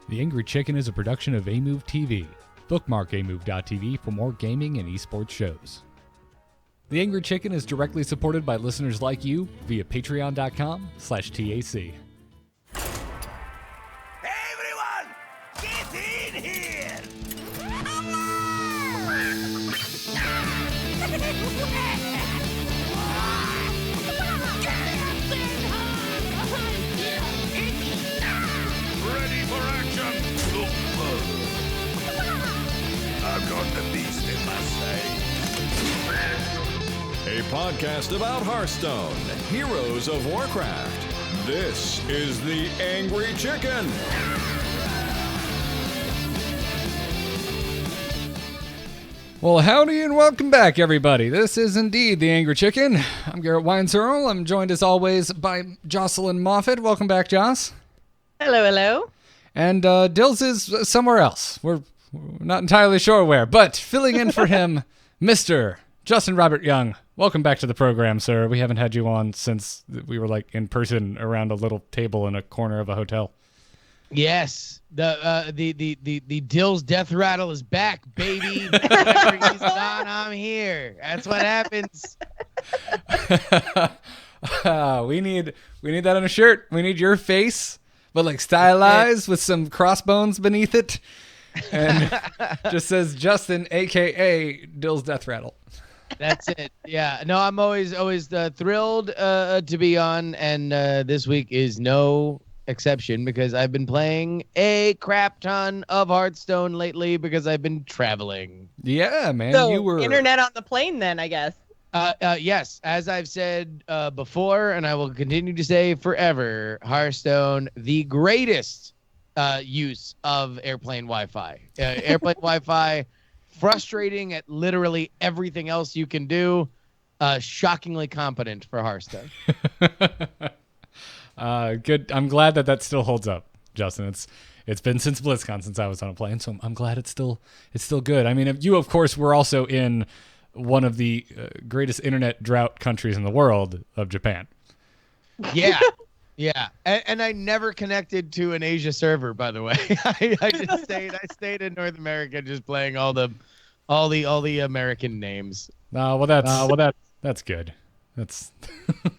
The Angry Chicken is a production of Amove TV. Bookmark amove.tv for more gaming and esports shows. The Angry Chicken is directly supported by listeners like you via patreon.com/TAC. Hey everyone! Get in here! Ready for action! I've got the beast in my sight. A podcast about Hearthstone, Heroes of Warcraft. This is the Angry Chicken. Well, howdy and welcome back, everybody. This is indeed the Angry Chicken. I'm Garrett Weinzierl. I'm joined as always by Jocelyn Moffat. Welcome back, Joss. Hello, hello. And Dills is somewhere else. We're not entirely sure where, but filling in for him, Mr. Justin Robert Young. Welcome back to the program, sir. We haven't had you on since we were like in person around a little table in a corner of a hotel. Yes, the Dill's death rattle is back, baby. Whenever he's gone, I'm here. That's what happens. We need that on a shirt. We need your face, but like stylized with some crossbones beneath it, and just says Justin, aka Dill's death rattle. That's it. Yeah. No, I'm always thrilled to be on, and this week is no exception because I've been playing a crap ton of Hearthstone lately because I've been traveling. Yeah, man. So, you were internet on the plane then, I guess. Yes, as I've said before, and I will continue to say forever, Hearthstone, the greatest use of airplane Wi-Fi. Airplane Wi-Fi, frustrating at literally everything else you can do. Shockingly competent for Hearthstone. good. I'm glad that still holds up, Justin. It's been since BlizzCon since I was on a plane, so I'm glad it's still good. I mean, you of course were also in one of the greatest internet drought countries in the world of Japan. Yeah. Yeah, and I never connected to an Asia server, by the way. I just stayed in North America, just playing all the American names. That's good. That's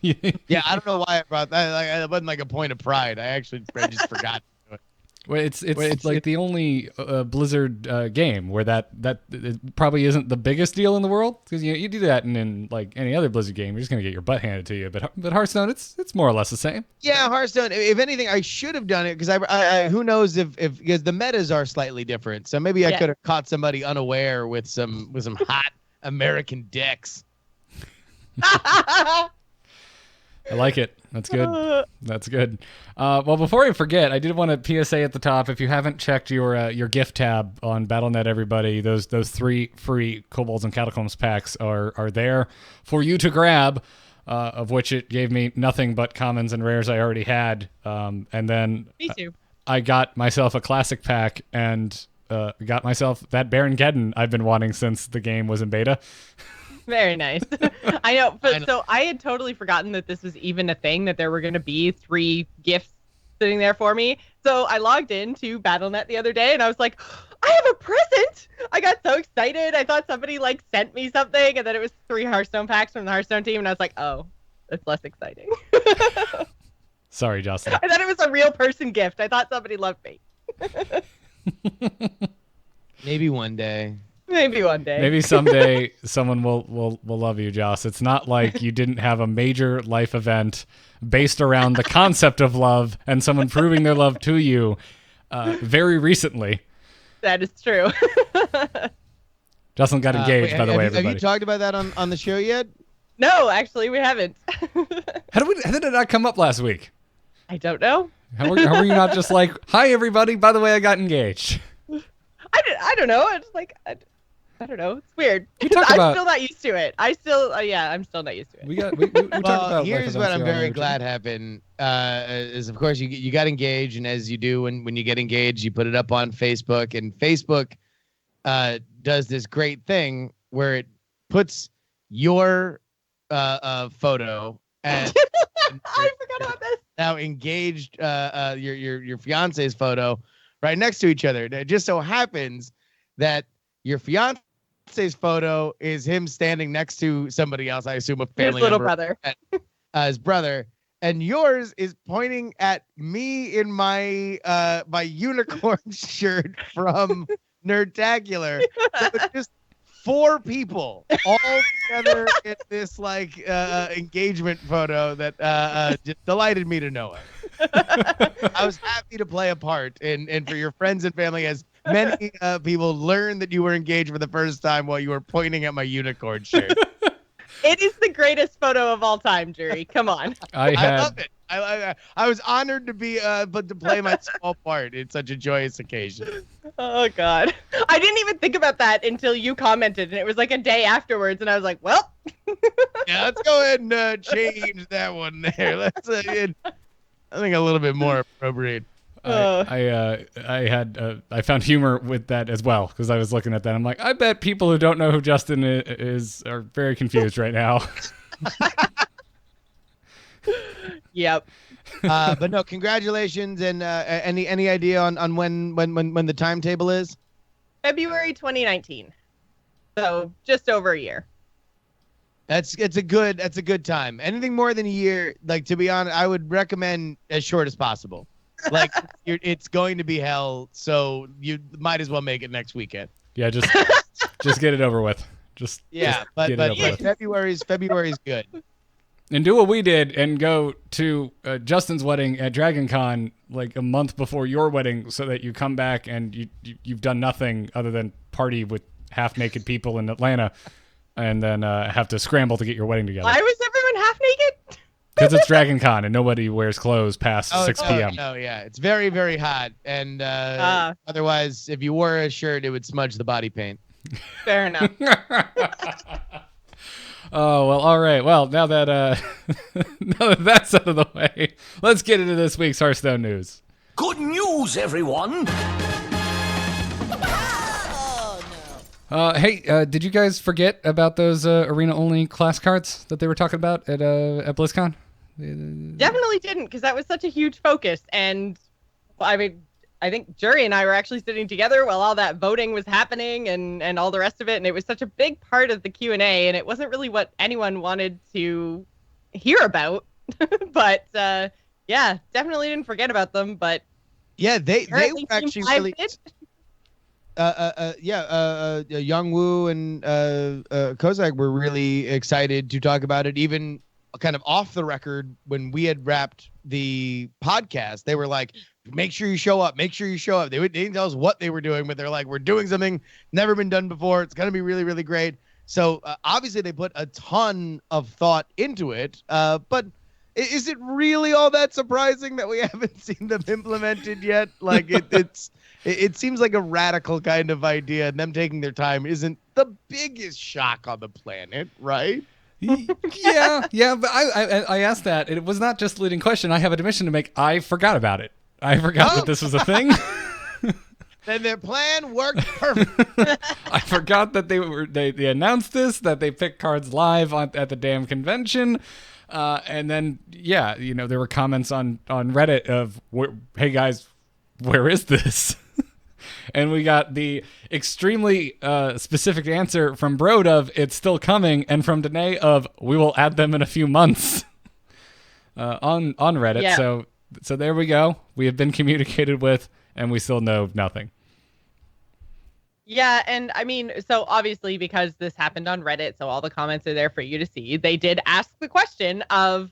yeah. I don't know why I brought that. Like, it wasn't like a point of pride. I just forgot. Well, it's like the only Blizzard game where that it probably isn't the biggest deal in the world, because you do that in like any other Blizzard game, you're just gonna get your butt handed to you. But Hearthstone, it's more or less the same. Yeah, Hearthstone. If anything, I should have done it because I who knows if because the metas are slightly different. So maybe I could have caught somebody unaware with some hot American decks. I like it. That's good. That's good. Well, before I forget, I did want to PSA at the top. If you haven't checked your gift tab on Battle.net, everybody, those 3 free Kobolds and Catacombs packs are there for you to grab, of which it gave me nothing but commons and rares I already had. And then Me too. I got myself a classic pack and got myself that Baron Geddon I've been wanting since the game was in beta. Very nice. I know, but so I had totally forgotten that this was even a thing, that there were going to be 3 gifts sitting there for me. So I logged into Battle.net the other day and I was like, I have a present. I got so excited. I thought somebody like sent me something, and then it was 3 Hearthstone packs from the Hearthstone team, and I was like, oh, that's less exciting. Sorry, Justin. I thought it was a real person gift. I thought somebody loved me. Maybe one day. Maybe one day. Maybe someday someone will love you, Joss. It's not like you didn't have a major life event based around the concept of love and someone proving their love to you very recently. That is true. Jocelyn got engaged, by the way, everybody. Have you talked about that on the show yet? No, actually, we haven't. How did it not come up last week? I don't know. How were you not just like, hi, everybody, by the way, I got engaged? I don't know. It's like, I don't know. It's weird. We talk I'm about- still not used to it. I'm still not used to it. We talked about here's life what I'm events very here. glad happened. Is of course you got engaged, and as you do when you get engaged, you put it up on Facebook, and Facebook does this great thing where it puts your photo and I forgot about this. now engaged your fiance's photo right next to each other. It just so happens that your fiance's photo is him standing next to somebody else. I assume a family His little member, brother. his brother, and yours is pointing at me in my my unicorn shirt from Nerdtacular. So it's just 4 people all together in this like engagement photo that just delighted me to know it. I was happy to play a part and for your friends and family as many people learned that you were engaged for the first time while you were pointing at my unicorn shirt. It is the greatest photo of all time, Jury. Come on. I love it. I was honored to be but to play my small part. It's such a joyous occasion. Oh God, I didn't even think about that until you commented, and it was like a day afterwards, and I was like, well. Yeah, let's go ahead and change that one there. Let's I think a little bit more appropriate. I found humor with that as well because I was looking at that. I'm like, I bet people who don't know who Justin is are very confused right now. Yep. But no, congratulations. And any idea on when the timetable is? February 2019. So just over a year. That's a good time. Anything more than a year, like, to be honest, I would recommend as short as possible. Like it's going to be hell, so you might as well make it next weekend. Yeah, just get it over with. But February's good. And do what we did and go to Justin's wedding at Dragon Con like a month before your wedding so that you come back and you've done nothing other than party with half-naked people in Atlanta and then have to scramble to get your wedding together. Why was everyone half naked? Because it's Dragon Con and nobody wears clothes past 6 p.m. Oh, yeah. It's very, very hot. And otherwise, if you wore a shirt, it would smudge the body paint. Fair enough. Oh, well, all right. Well, now that that's out of the way, let's get into this week's Hearthstone news. Good news, everyone! Hey, did you guys forget about those arena-only class cards that they were talking about at BlizzCon? Definitely didn't, because that was such a huge focus. And I mean, I think Jury and I were actually sitting together while all that voting was happening and all the rest of it. And it was such a big part of the Q&A, and it wasn't really what anyone wanted to hear about. But yeah, definitely didn't forget about them. But yeah, they were actually really. Young Woo and Kozak were really excited to talk about it, even kind of off the record when we had wrapped the podcast. They were like, make sure you show up. Make sure you show up. They didn't tell us what they were doing, but they're like, we're doing something never been done before. It's going to be really, really great. So obviously they put a ton of thought into it. But is it really all that surprising that we haven't seen them implemented yet? Like it seems like a radical kind of idea, and them taking their time isn't the biggest shock on the planet, right? Yeah, but I asked that. It was not just a leading question. I have an admission to make. I forgot about it. I forgot that this was a thing. Then their plan worked perfect. I forgot that they announced this, that they picked cards live at the damn convention. And then, yeah, there were comments on Reddit of, hey guys, where is this? And we got the extremely specific answer from Brode of, it's still coming, and from Danae of, we will add them in a few months on Reddit. Yeah. So there we go. We have been communicated with, and we still know nothing. Yeah, and I mean, so obviously because this happened on Reddit, so all the comments are there for you to see. They did ask the question of,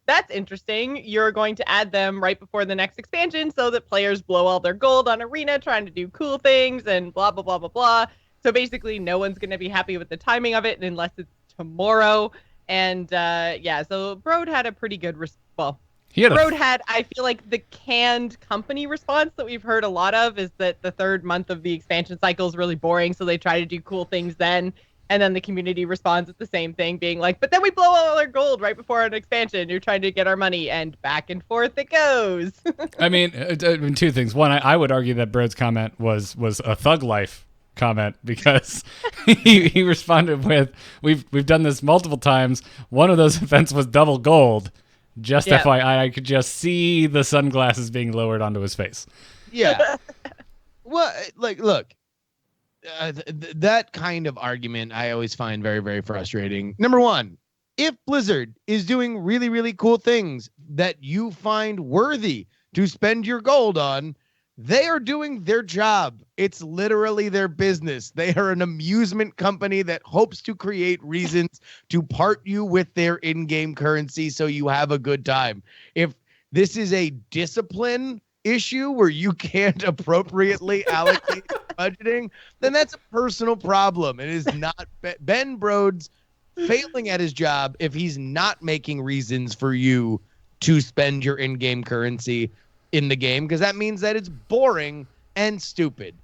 that's interesting. You're going to add them right before the next expansion so that players blow all their gold on Arena trying to do cool things and blah, blah, blah, blah, blah. So basically no one's going to be happy with the timing of it unless it's tomorrow. And so Brode had a pretty good Brode had, I feel like, the canned company response that we've heard a lot of is that the third month of the expansion cycle is really boring, so they try to do cool things then. And then the community responds with the same thing, being like, but then we blow all our gold right before an expansion. You're trying to get our money, and back and forth it goes. I mean, two things. One, I would argue that Brode's comment was a thug life comment, because he responded with, we've done this multiple times. One of those events was double gold. Just FYI, I could just see the sunglasses being lowered onto his face. Yeah. Well, like, look, that kind of argument I always find very, very frustrating. Number one, if Blizzard is doing really, really cool things that you find worthy to spend your gold on, they are doing their job. It's literally their business. They are an amusement company that hopes to create reasons to part you with their in-game currency so you have a good time. If this is a discipline issue where you can't appropriately allocate budgeting, then that's a personal problem. It is not Ben Brode's failing at his job if he's not making reasons for you to spend your in-game currency in the game, because that means that it's boring and stupid.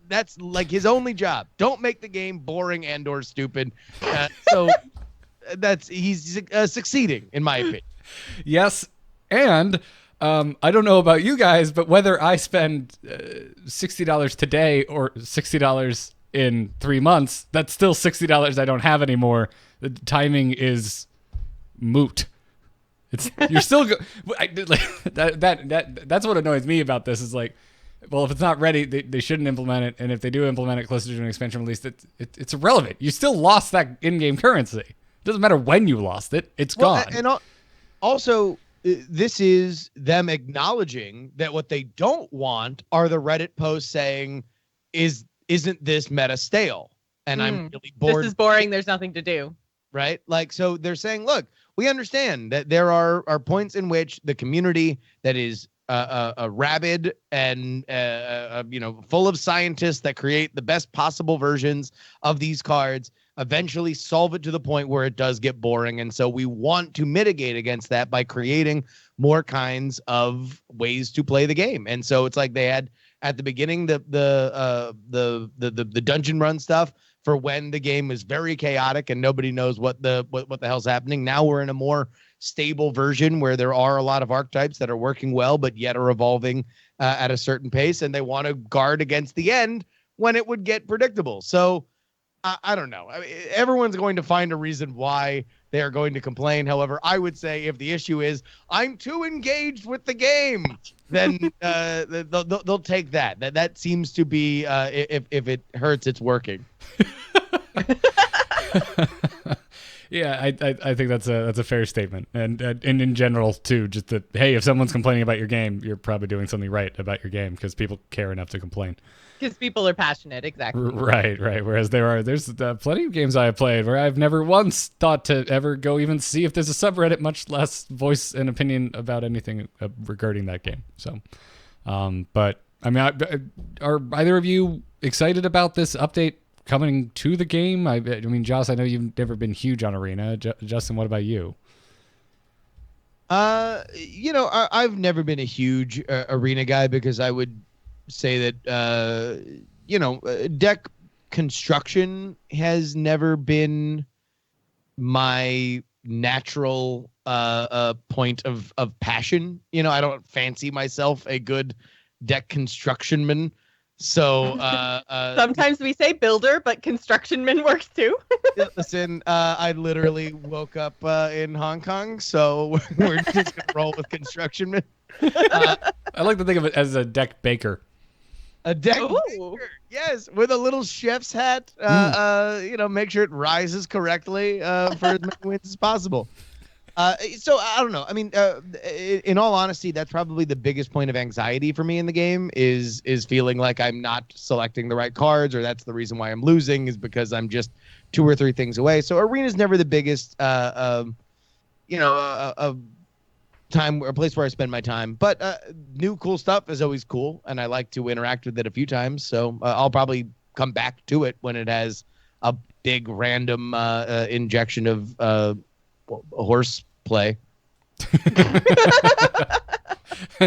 That's like his only job. Don't make the game boring and or stupid. So he's succeeding, in my opinion. Yes, and I don't know about you guys, but whether I spend $60 today or $60 in 3 months, that's still $60 I don't have anymore. The timing is moot. You're still that's what annoys me about this is like, well, if it's not ready, they shouldn't implement it, and if they do implement it closer to an expansion release, it's irrelevant. You still lost that in-game currency. It doesn't matter when you lost it; it's gone. And also, this is them acknowledging that what they don't want are the Reddit posts saying, "Isn't this meta stale?" And I'm really bored. This is boring. There's nothing to do. Right? Like, so they're saying, look, we understand that there are points in which the community that is rabid and full of scientists that create the best possible versions of these cards eventually solve it to the point where it does get boring, and so we want to mitigate against that by creating more kinds of ways to play the game. And so it's like they had at the beginning the dungeon run stuff for when the game is very chaotic and nobody knows what the hell's happening. Now we're in a more stable version where there are a lot of archetypes that are working well, but yet are evolving at a certain pace, and they want to guard against the end when it would get predictable. So I don't know. I mean, everyone's going to find a reason why they are going to complain. However, I would say if the issue is I'm too engaged with the game, then they'll take that. That seems to be if it hurts, it's working. Yeah, I think that's a fair statement, and in general too. Just that, hey, if someone's complaining about your game, you're probably doing something right about your game because people care enough to complain. Because people are passionate, exactly. Right. Whereas there's plenty of games I have played where I've never once thought to ever go even see if there's a subreddit, much less voice an opinion about anything regarding that game. So, but I mean, are either of you excited about this update coming to the game? I mean, Joss, I know you've never been huge on Arena. Justin, what about you? I've never been a huge Arena guy because I would say that deck construction has never been my natural point of passion. I don't fancy myself a good deck constructionman. So sometimes we say builder, but constructionman works too. Listen, I literally woke up in Hong Kong, so we're just gonna roll with constructionman. I like to think of it as a deck baker. A deck baker, yes, with a little chef's hat. Make sure it rises correctly for as many wins as possible. So I don't know. I mean, in all honesty, that's probably the biggest point of anxiety for me in the game is feeling like I'm not selecting the right cards, or that's the reason why I'm losing is because I'm just 2 or 3 things away. So Arena's never the biggest, time or a place where I spend my time. But new cool stuff is always cool, and I like to interact with it a few times. So I'll probably come back to it when it has a big random injection of horse play.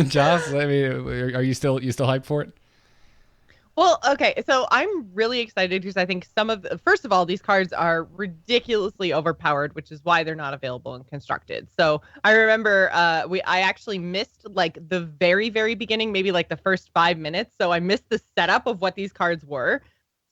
Joss, I mean, are you still hyped for it? Well, okay, so I'm really excited because I think first of all, these cards are ridiculously overpowered, which is why they're not available in Constructed. So I remember I actually missed like the very, very beginning, maybe like the first 5 minutes. So I missed the setup of what these cards were.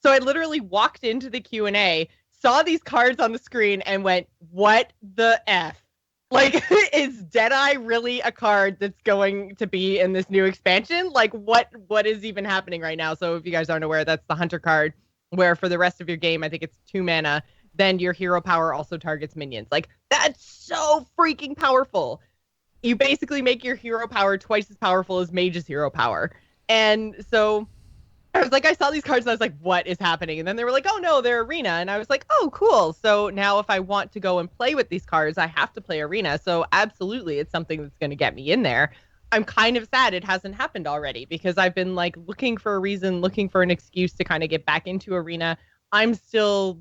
So I literally walked into the Q&A, saw these cards on the screen and went, what the F? Like, is Deadeye really a card that's going to be in this new expansion? Like, what is even happening right now? So if you guys aren't aware, that's the Hunter card, where for the rest of your game, I think it's 2 mana, then your hero power also targets minions. Like, that's so freaking powerful. You basically make your hero power twice as powerful as Mage's hero power. And so I was like, I saw these cards and I was like, what is happening? And then they were like, oh no, they're Arena. And I was like, oh, cool. So now if I want to go and play with these cards, I have to play Arena. So absolutely, it's something that's going to get me in there. I'm kind of sad it hasn't happened already because I've been like looking for a reason, looking for an excuse to kind of get back into Arena. I'm still,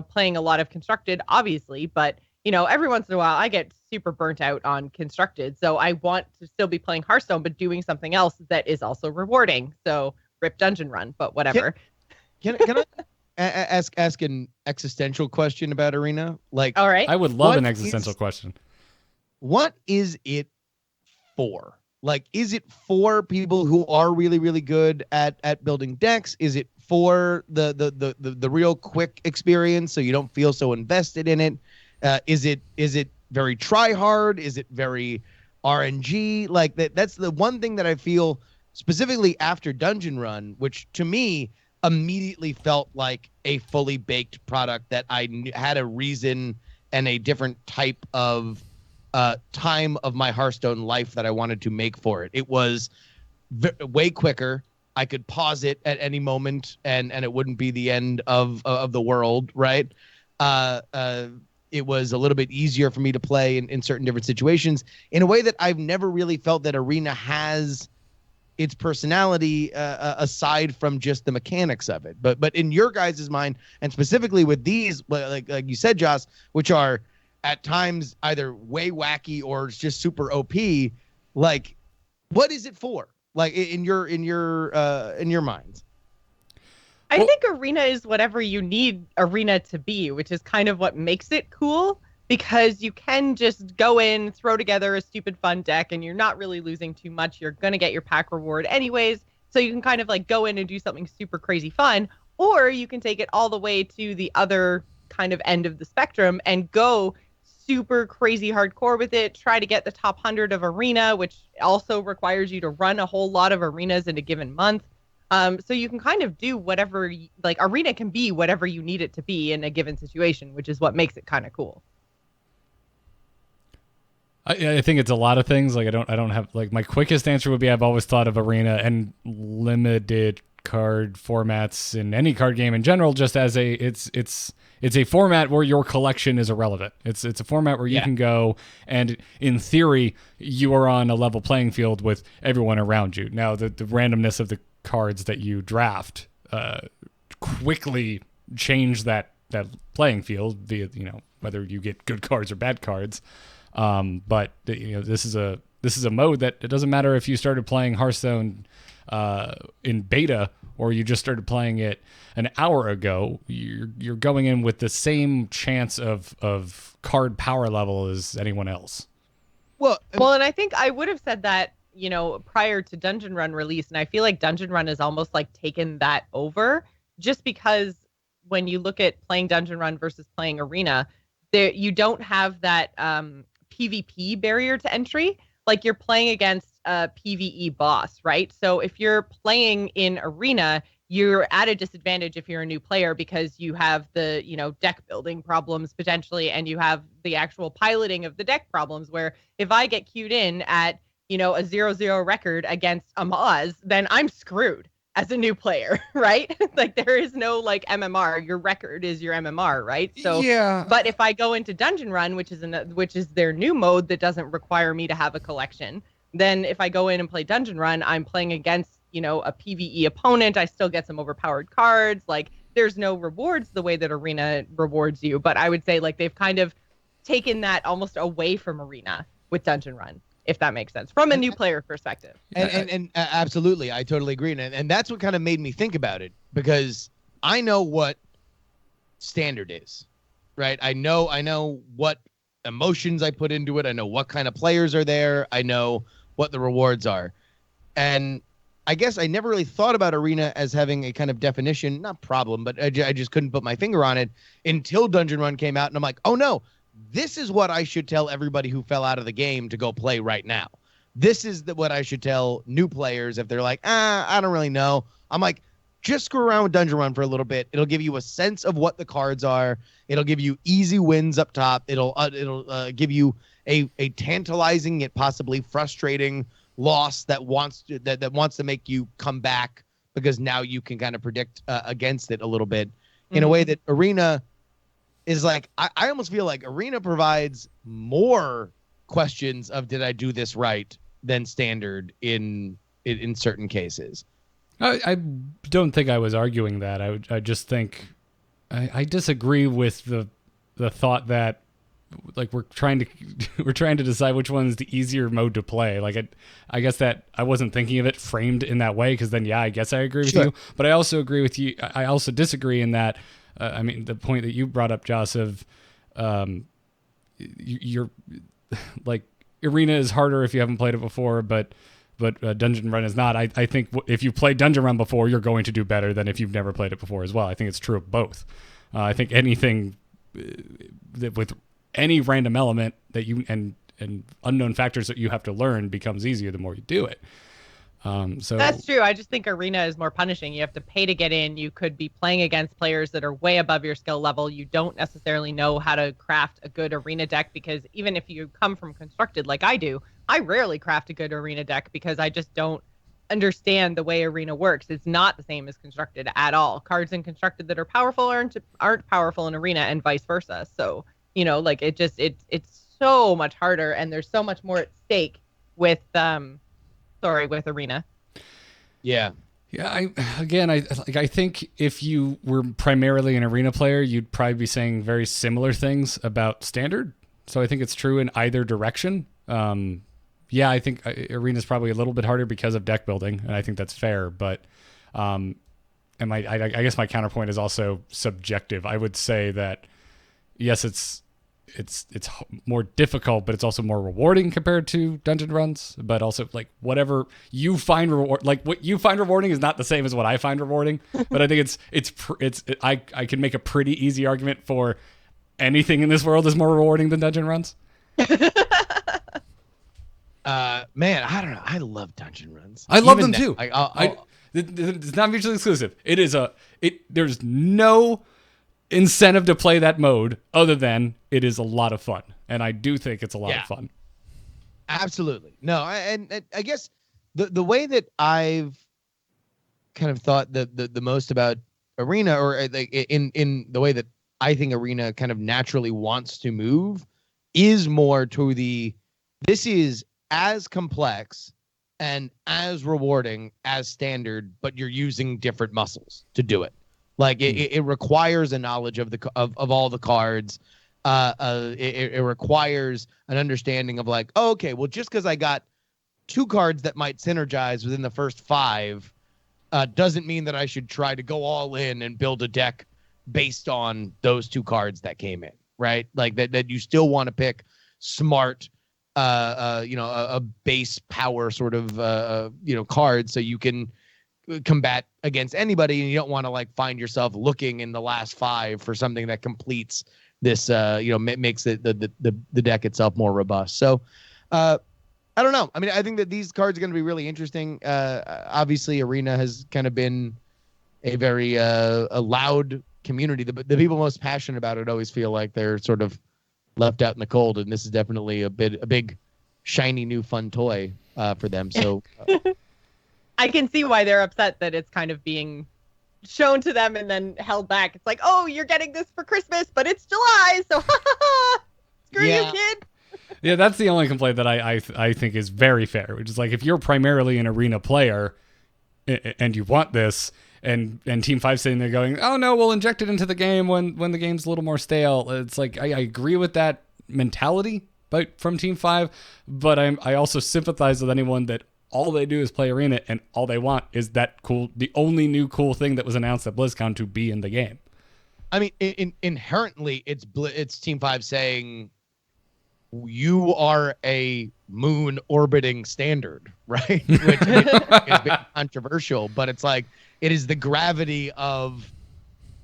playing a lot of Constructed, obviously, but every once in a while I get super burnt out on Constructed. So I want to still be playing Hearthstone, but doing something else that is also rewarding. So rip dungeon run, but whatever. Can I ask an existential question about Arena? Like, all right, I would love an existential question. What is it for? Like, is it for people who are really, really good at building decks? Is it for the real quick experience so you don't feel so invested in it? Is it very try hard? Is it very RNG? Like that's the one thing that I feel specifically after Dungeon Run, which to me immediately felt like a fully baked product that I had a reason and a different type of time of my Hearthstone life that I wanted to make for it. It was way quicker. I could pause it at any moment and it wouldn't be the end of the world, right? It was a little bit easier for me to play in certain different situations in a way that I've never really felt that Arena has its personality aside from just the mechanics of it. But in your guys' mind, and specifically with these, like you said, Joss, which are at times either way wacky or it's just super OP, like what is it for? Like in your minds? I think Arena is whatever you need Arena to be, which is kind of what makes it cool, because you can just go in, throw together a stupid fun deck, and you're not really losing too much. You're going to get your pack reward anyways, so you can kind of like go in and do something super crazy fun, or you can take it all the way to the other kind of end of the spectrum and go super crazy hardcore with it, try to get the top 100 of Arena, which also requires you to run a whole lot of arenas in a given month. So you can kind of do whatever, like Arena can be whatever you need it to be in a given situation, which is what makes it kind of cool. I think it's a lot of things. Like I don't have like my quickest answer would be I've always thought of Arena and limited card formats in any card game in general just as it's a format where your collection is irrelevant. It's a format where you can go and in theory you are on a level playing field with everyone around you. Now the randomness of the cards that you draft quickly change that playing field via whether you get good cards or bad cards. But this is a mode that it doesn't matter if you started playing Hearthstone in beta or you just started playing it an hour ago. You're going in with the same chance of card power level as anyone else. Well, and I think I would have said that prior to Dungeon Run release, and I feel like Dungeon Run has almost like taken that over, just because when you look at playing Dungeon Run versus playing Arena, there you don't have that PvP barrier to entry. Like you're playing against a PvE boss, right? So if you're playing in Arena, you're at a disadvantage if you're a new player because you have the, deck building problems potentially, and you have the actual piloting of the deck problems where if I get queued in at, a 0-0 record against a Maz, then I'm screwed as a new player, right? Like there is no like MMR. Your record is your MMR, right? So yeah. But if I go into Dungeon Run, which is their new mode that doesn't require me to have a collection, then if I go in and play Dungeon Run, I'm playing against, a PvE opponent. I still get some overpowered cards. Like there's no rewards the way that Arena rewards you. But I would say like they've kind of taken that almost away from Arena with Dungeon Run, if that makes sense, from a new player perspective. And absolutely, I totally agree. And that's what kind of made me think about it, because I know what standard is, right? I know what emotions I put into it. I know what kind of players are there. I know what the rewards are. And I guess I never really thought about Arena as having a kind of definition, not problem, but I just couldn't put my finger on it until Dungeon Run came out. And I'm like, oh no, this is what I should tell everybody who fell out of the game to go play right now. This is what I should tell new players if they're like, I don't really know. I'm like, just screw around with Dungeon Run for a little bit. It'll give you a sense of what the cards are. It'll give you easy wins up top. It'll give you a tantalizing yet possibly frustrating loss that wants to make you come back, because now you can kind of predict against it a little bit in a way that Arena is like. I almost feel like Arena provides more questions of did I do this right than Standard in certain cases. I don't think I was arguing that. I just think I disagree with the thought that like we're trying to decide which one is the easier mode to play. Like I guess that I wasn't thinking of it framed in that way, because then I guess I agree with you. But I also agree with you. I also disagree in that. I mean, the point that you brought up, Joss, of you're like Arena is harder if you haven't played it before, but Dungeon Run is not. I think if you played Dungeon Run before, you're going to do better than if you've never played it before as well. I think it's true of both. I think anything that with any random element that you and unknown factors that you have to learn becomes easier the more you do it. So that's true. I just think Arena is more punishing. You have to pay to get in. You could be playing against players that are way above your skill level. You don't necessarily know how to craft a good Arena deck, because even if you come from Constructed like I do, I rarely craft a good Arena deck because I just don't understand the way Arena works. It's not the same as Constructed at all. Cards in Constructed that are powerful aren't powerful in Arena, and vice versa. So, like it's so much harder, and there's so much more at stake with with Arena. Yeah. Yeah, I think if you were primarily an Arena player, you'd probably be saying very similar things about Standard. So I think it's true in either direction. I think Arena is probably a little bit harder because of deck building, and I think that's fair. But I guess my counterpoint is also subjective. I would say that yes, it's more difficult, but it's also more rewarding compared to Dungeon Runs. But also, like, whatever you find what you find rewarding is not the same as what I find rewarding. But I think I can make a pretty easy argument for anything in this world is more rewarding than Dungeon Runs. Man, I don't know. I love Dungeon Runs. I love them too. It's not mutually exclusive. There's no incentive to play that mode other than it is a lot of fun, and I do think it's a lot of fun. Absolutely. No, and I guess the way that I've kind of thought the most about Arena, or like in the way that I think Arena kind of naturally wants to move, is more to this is as complex and as rewarding as Standard, but you're using different muscles to do it. Like it requires a knowledge of all the cards. It requires an understanding of like, oh, okay, well, just because I got 2 cards that might synergize within the first 5 doesn't mean that I should try to go all in and build a deck based on those 2 cards that came in, right? Like that you still want to pick smart, a base power sort of, card so you can combat against anybody, and you don't want to like find yourself looking in the last 5 for something that completes this, makes it the deck itself more robust. So I don't know. I mean, I think that these cards are going to be really interesting. Obviously Arena has kind of been a very a loud community. The people most passionate about it always feel like they're sort of left out in the cold, and this is definitely a big shiny new fun toy for them. So I can see why they're upset that it's kind of being shown to them and then held back. It's like, oh, you're getting this for Christmas, but it's July, so screw you, kid. Yeah, that's the only complaint that I think is very fair, which is like, if you're primarily an Arena player and you want this, and Team 5 sitting there going, oh no, we'll inject it into the game when the game's a little more stale. It's like, I agree with that mentality from Team 5, but I also sympathize with anyone that all they do is play Arena, and all they want is the only new cool thing that was announced at BlizzCon to be in the game. I mean, inherently, it's Team 5 saying, you are a moon orbiting Standard, right? Which is a bit controversial, but it's like, it is the gravity of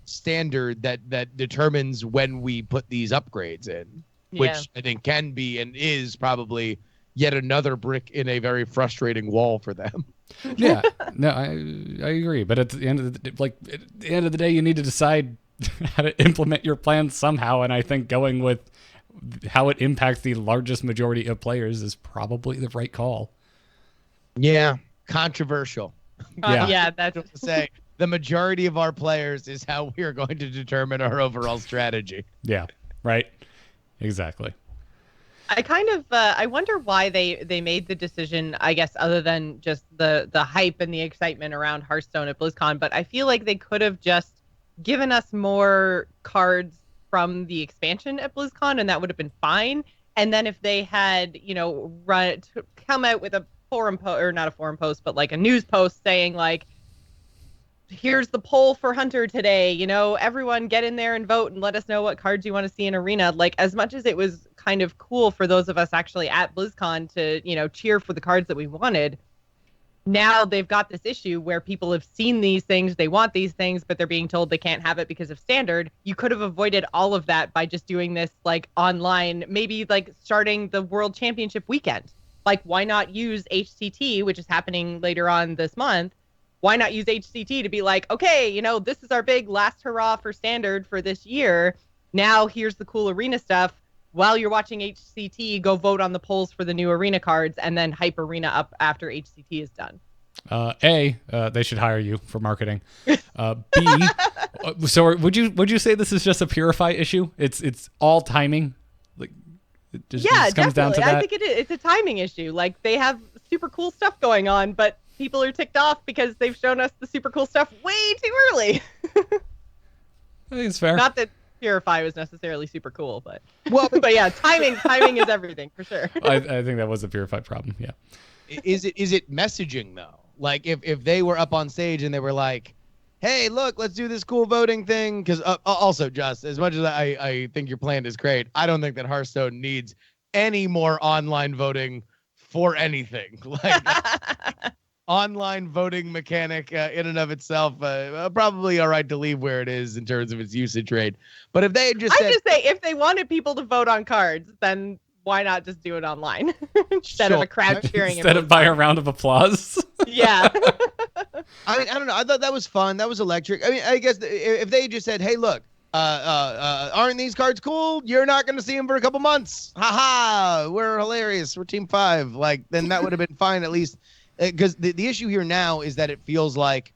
Standard that determines when we put these upgrades in. which I think can be and is probably yet another brick in a very frustrating wall for them. Yeah, no, I agree. But at the end of the day, you need to decide how to implement your plan somehow. And I think going with how it impacts the largest majority of players is probably the right call. Yeah, controversial. Yeah, that's To say the majority of our players is how we are going to determine our overall strategy. Yeah, right. Exactly. I kind of I wonder why they made the decision, I guess, other than just the hype and the excitement around Hearthstone at BlizzCon, but I feel like they could have just given us more cards from the expansion at BlizzCon, and that would have been fine. And then if they had, come out with a forum post, or not a forum post, but like a news post saying like, here's the poll for Hunter today, everyone get in there and vote and let us know what cards you want to see in Arena. Like, as much as it was kind of cool for those of us actually at BlizzCon to, cheer for the cards that we wanted, now they've got this issue where people have seen these things, they want these things, but they're being told they can't have it because of standard. You could have avoided all of that by just doing this like online, maybe like starting the World Championship weekend. Like, why not use HCT, which is happening later on this month? Why not use HCT to be like, okay, this is our big last hurrah for standard for this year. Now here's the cool arena stuff. While you're watching HCT, go vote on the polls for the new arena cards and then hype arena up after HCT is done. They should hire you for marketing. B, so would you say this is just a Purify issue? It's all timing. Like, it just comes down to that. I think it is. It's a timing issue. Like, they have super cool stuff going on, but people are ticked off because they've shown us the super cool stuff way too early. I think it's fair. Not that Purify was necessarily super cool, but but yeah, timing is everything for sure. I think that was a Purify problem. Yeah. Is it messaging though? Like if they were up on stage and they were like, "Hey, look, let's do this cool voting thing." Because also, just as much as I think your plan is great, I don't think that Hearthstone needs any more online voting for anything. Like. Online voting mechanic in and of itself, probably all right to leave where it is in terms of its usage rate. But if they had just just say if they wanted people to vote on cards, then why not just do it online instead of a crowd cheering? Instead of by a round of applause. Yeah. I don't know. I thought that was fun. That was electric. I mean, I guess if they just said, "Hey, look, aren't these cards cool? You're not going to see them for a couple months. Haha, we're hilarious. We're Team 5." Like, then that would have been fine at least. Because the issue here now is that it feels like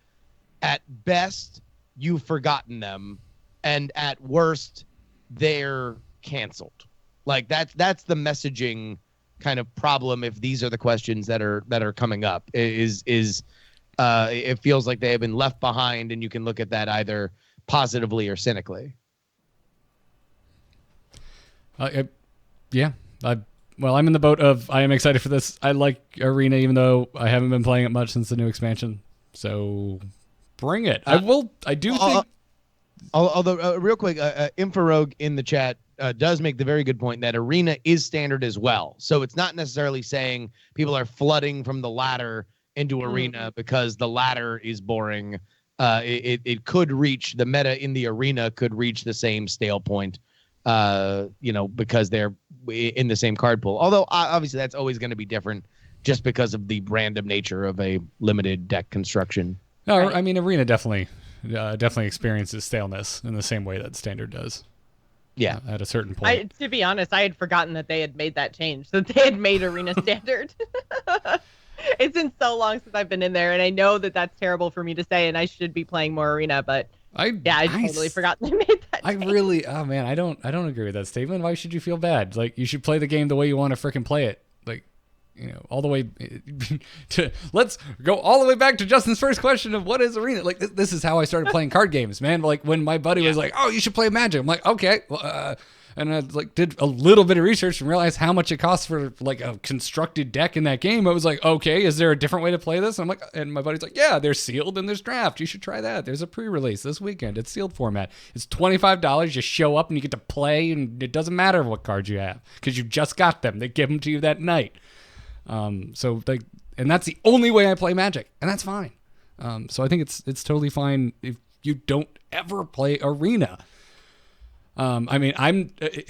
at best you've forgotten them, and at worst they're canceled. Like that's the messaging kind of problem. If these are the questions that are coming up, is it feels like they have been left behind, and you can look at that either positively or cynically. Well, I'm in the boat of I am excited for this. I like Arena, even though I haven't been playing it much since the new expansion. So bring it. I do think. Although, real quick, Infrarogue in the chat does make the very good point that Arena is standard as well. So it's not necessarily saying people are flooding from the ladder into Arena because the ladder is boring. It could reach the meta in the Arena could reach the same stale point. Because they're in the same card pool. Although obviously that's always going to be different just because of the random nature of a limited deck construction. No, right. I mean, Arena definitely experiences staleness in the same way that Standard does. Yeah. At a certain point. To be honest, I had forgotten that they had made that change, that they had made Arena Standard. It's been so long since I've been in there, and I know that that's terrible for me to say, and I should be playing more Arena, but I totally forgot they made that change. I don't agree with that statement. Why should you feel bad? Like, you should play the game the way you want to freaking play it. Like, all the way let's go all the way back to Justin's first question of what is Arena. Like, this is how I started playing card games, man. Like, when my buddy was like, "Oh, you should play Magic," I'm like, "Okay." Well, and I did a little bit of research and realized how much it costs for like a constructed deck in that game. I was like, okay, is there a different way to play this? I'm like, and my buddy's like, yeah, there's sealed and there's draft. You should try that. There's a pre-release this weekend. It's sealed format. It's $25. You show up and you get to play, and it doesn't matter what cards you have because you just got them. They give them to you that night. And that's the only way I play Magic, and that's fine. So I think it's totally fine if you don't ever play Arena. I mean,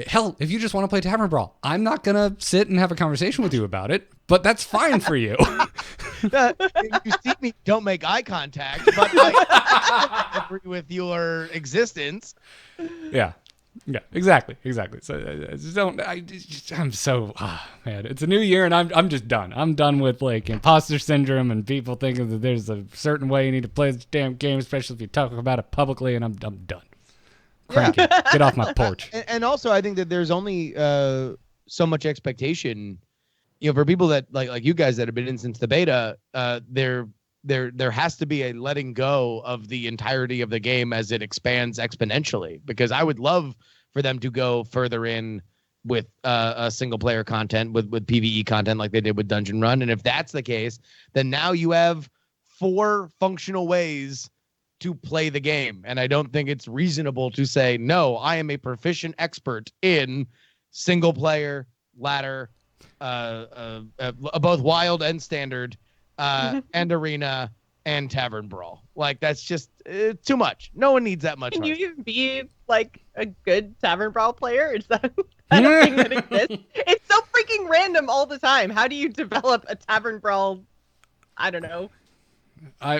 hell, if you just want to play Tavern Brawl, I'm not going to sit and have a conversation with you about it, but that's fine for you. You see me, don't make eye contact, but I agree with your existence. Yeah. Yeah, exactly. So I just don't. I'm so man. It's a new year, and I'm just done. I'm done with like imposter syndrome and people thinking that there's a certain way you need to play this damn game, especially if you talk about it publicly. And I'm done. Crank it. Get off my porch. And also, I think that there's only so much expectation, for people that like you guys that have been in since the beta. There has to be a letting go of the entirety of the game as it expands exponentially, because I would love for them to go further in with a single player content with PvE content like they did with Dungeon Run. And if that's the case, then now you have 4 functional ways to play the game. And I don't think it's reasonable to say, no, I am a proficient expert in single player, ladder, both wild and standard, and arena and Tavern Brawl. Like, that's just too much. No one needs that much. Can you even be like a good Tavern Brawl player? Is that kind of thing that exists? It's so freaking random all the time. How do you develop a Tavern Brawl? I don't know. I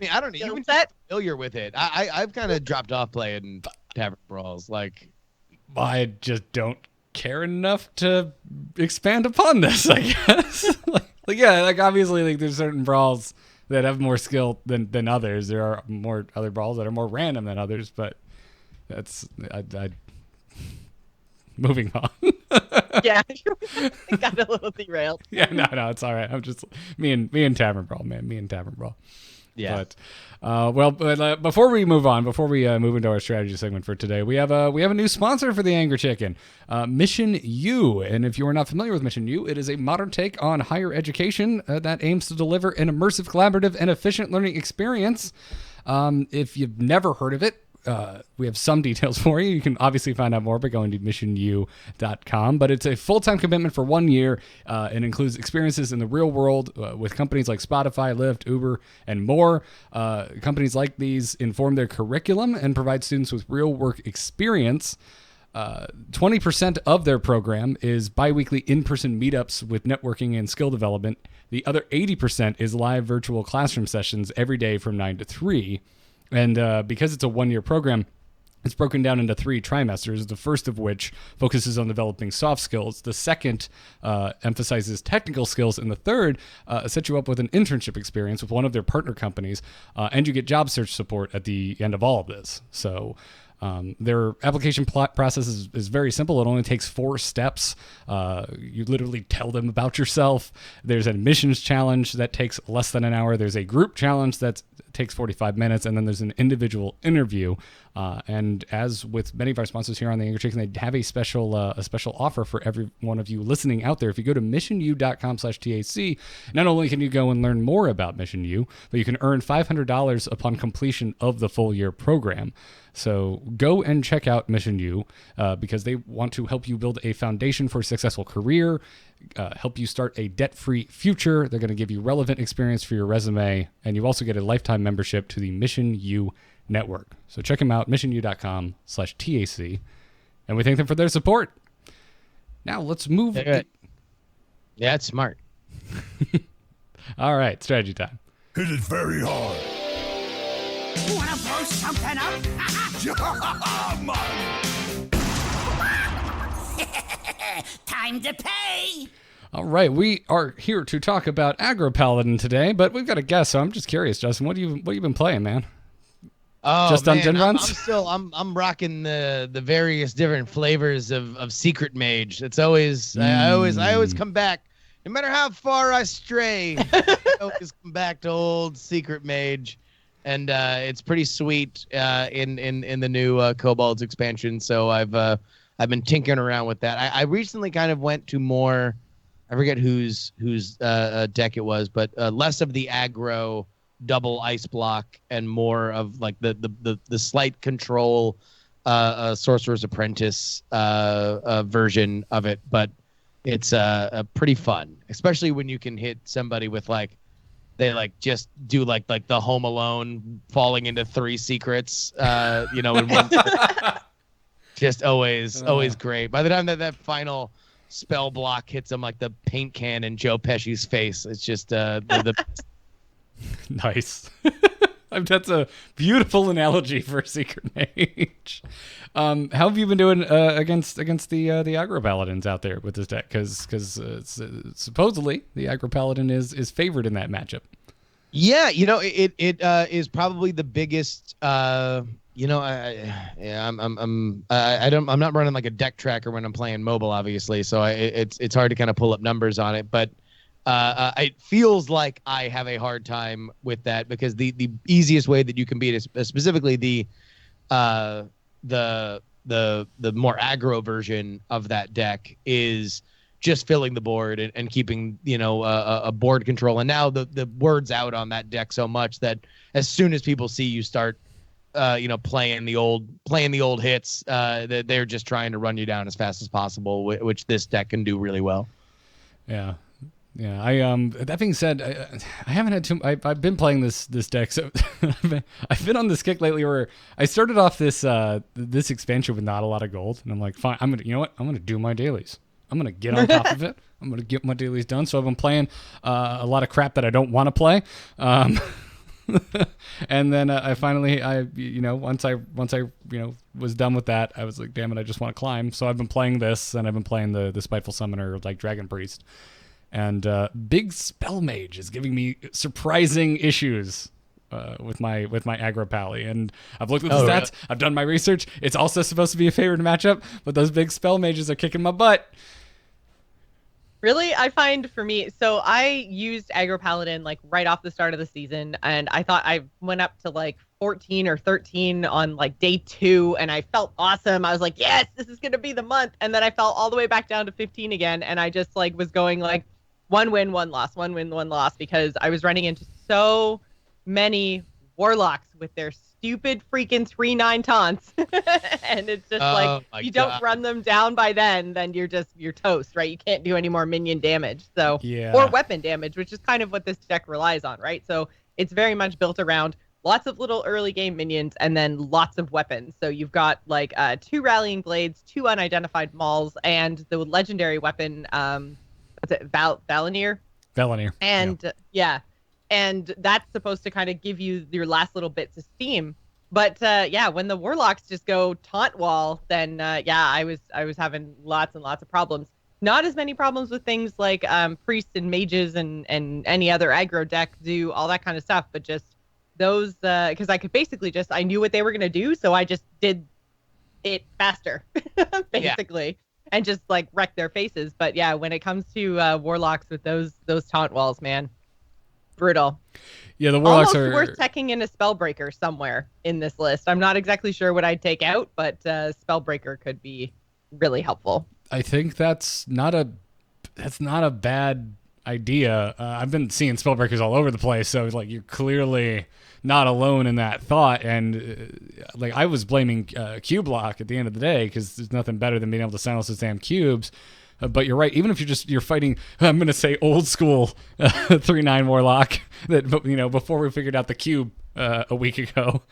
mean, I don't know. You get familiar with it. I've kind of dropped off playing Tavern Brawls. Like, I just don't care enough to expand upon this, I guess. like obviously, like there's certain brawls that have more skill than others. There are more other brawls that are more random than others, but that's I moving on. Yeah, it got a little derailed. Yeah, no, it's all right. I'm just me and Tavern Brawl, man. Me and Tavern Brawl. Yeah. But before we move on, before we move into our strategy segment for today, we have a new sponsor for the Angry Chicken, Mission U. And if you are not familiar with Mission U, it is a modern take on higher education that aims to deliver an immersive, collaborative, and efficient learning experience. If you've never heard of it, we have some details for you. You can obviously find out more by going to missionu.com, but it's a full-time commitment for 1 year. It includes experiences in the real world with companies like Spotify, Lyft, Uber, and more. Companies like these inform their curriculum and provide students with real work experience. 20% of their program is bi-weekly in-person meetups with networking and skill development. The other 80% is live virtual classroom sessions every day from 9 to 3. And because it's a 1 year program, it's broken down into 3 trimesters, the first of which focuses on developing soft skills. The second emphasizes technical skills. And the third sets you up with an internship experience with one of their partner companies. And you get job search support at the end of all of this. So their application process is very simple. It only takes 4 steps. You literally tell them about yourself. There's an admissions challenge that takes less than an hour. There's a group challenge that takes 45 minutes. And then there's an individual interview. And as with many of our sponsors here on the Angry Chicken, they have a special offer for every one of you listening out there. If you go to missionu.com/TAC, not only can you go and learn more about Mission U, but you can earn $500 upon completion of the full year program. So go and check out Mission U because they want to help you build a foundation for a successful career, help you start a debt-free future. They're going to give you relevant experience for your resume, and you also get a lifetime membership to the Mission U network. So check them out, missionu.com/TAC, and we thank them for their support. Now let's move. Yeah, it's smart. All right, strategy time. Hit it very hard. Wanna blow something up? Time to pay! All right, we are here to talk about Aggro Paladin today, but we've got a guest, so I'm just curious, Justin, what have you been playing, man? Oh, just man, dungeon runs? I'm rocking the various different flavors of Secret Mage. It's always I always come back, no matter how far I stray. I always come back to old Secret Mage, and it's pretty sweet in the new Kobolds expansion. So I've been tinkering around with that. I recently kind of went to more, I forget whose deck it was, but less of the aggro double ice block and more of like the slight control Sorcerer's Apprentice version of it. But it's pretty fun, especially when you can hit somebody with like, they like just do like the Home Alone falling into 3 secrets, in one. just always great. By the time that final spell block hits him like the paint can in Joe Pesci's face, it's just the Nice. That's a beautiful analogy for a secret mage. How have you been doing against the aggro paladins out there with this deck? Because supposedly the aggro paladin is favored in that matchup. Yeah, it is probably the biggest. I'm not running like a deck tracker when I'm playing mobile, obviously, so it's hard to kind of pull up numbers on it, but it feels like I have a hard time with that because the easiest way that you can beat it, specifically the more aggro version of that deck, is just filling the board and keeping a board control. And now the word's out on that deck so much that as soon as people see you start playing the old hits, that they're just trying to run you down as fast as possible, which this deck can do really well. Yeah. That being said, I haven't had I've been playing this deck, so I've been on this kick lately where I started off this expansion with not a lot of gold, and I'm like, fine, I'm gonna do my dailies. I'm gonna get on top of it. I'm gonna get my dailies done. So I've been playing a lot of crap that I don't want to play. And then I finally, once I was done with that, I was like, damn it, I just want to climb. So I've been playing this, and I've been playing the Spiteful Summoner, like Dragon Priest. And Big Spell Mage is giving me surprising issues with my aggro pally. And I've looked at the stats. Really? I've done my research. It's also supposed to be a favored matchup, but those Big Spell Mages are kicking my butt. Really, I find for me, so I used Aggro Paladin like right off the start of the season, and I thought I went up to like 14 or 13 on like day 2, and I felt awesome. I was like, yes, this is gonna be the month. And then I fell all the way back down to 15 again, and I just like was going like 1 win, 1 loss, 1 win, 1 loss, because I was running into so many warlocks with their stupid freaking 3/9 taunts. And it's just you don't run them down by then you're toast, right? You can't do any more minion damage, so or weapon damage, which is kind of what this deck relies on, right? So it's very much built around lots of little early game minions and then lots of weapons. So you've got like 2 rallying blades, 2 unidentified mauls, and the legendary weapon what's it, Valinir, and and that's supposed to kind of give you your last little bits of steam. But when the warlocks just go taunt wall, then I was having lots and lots of problems. Not as many problems with things like priests and mages and any other aggro deck do all that kind of stuff, but just those because I could basically I knew what they were gonna do, so I just did it faster, basically, and just like wreck their faces. But yeah, when it comes to warlocks with those taunt walls, man, brutal. Yeah, the warlocks almost worth teching in a Spellbreaker somewhere in this list. I'm not exactly sure what I'd take out, but Spellbreaker could be really helpful. I think that's not a bad idea. I've been seeing Spellbreakers all over the place, so like you're clearly not alone in that thought. And like I was blaming Cube Lock at the end of the day because there's nothing better than being able to silence those damn cubes. But you're right. Even if you're fighting, I'm going to say old school 3/9 warlock that before we figured out the cube a week ago,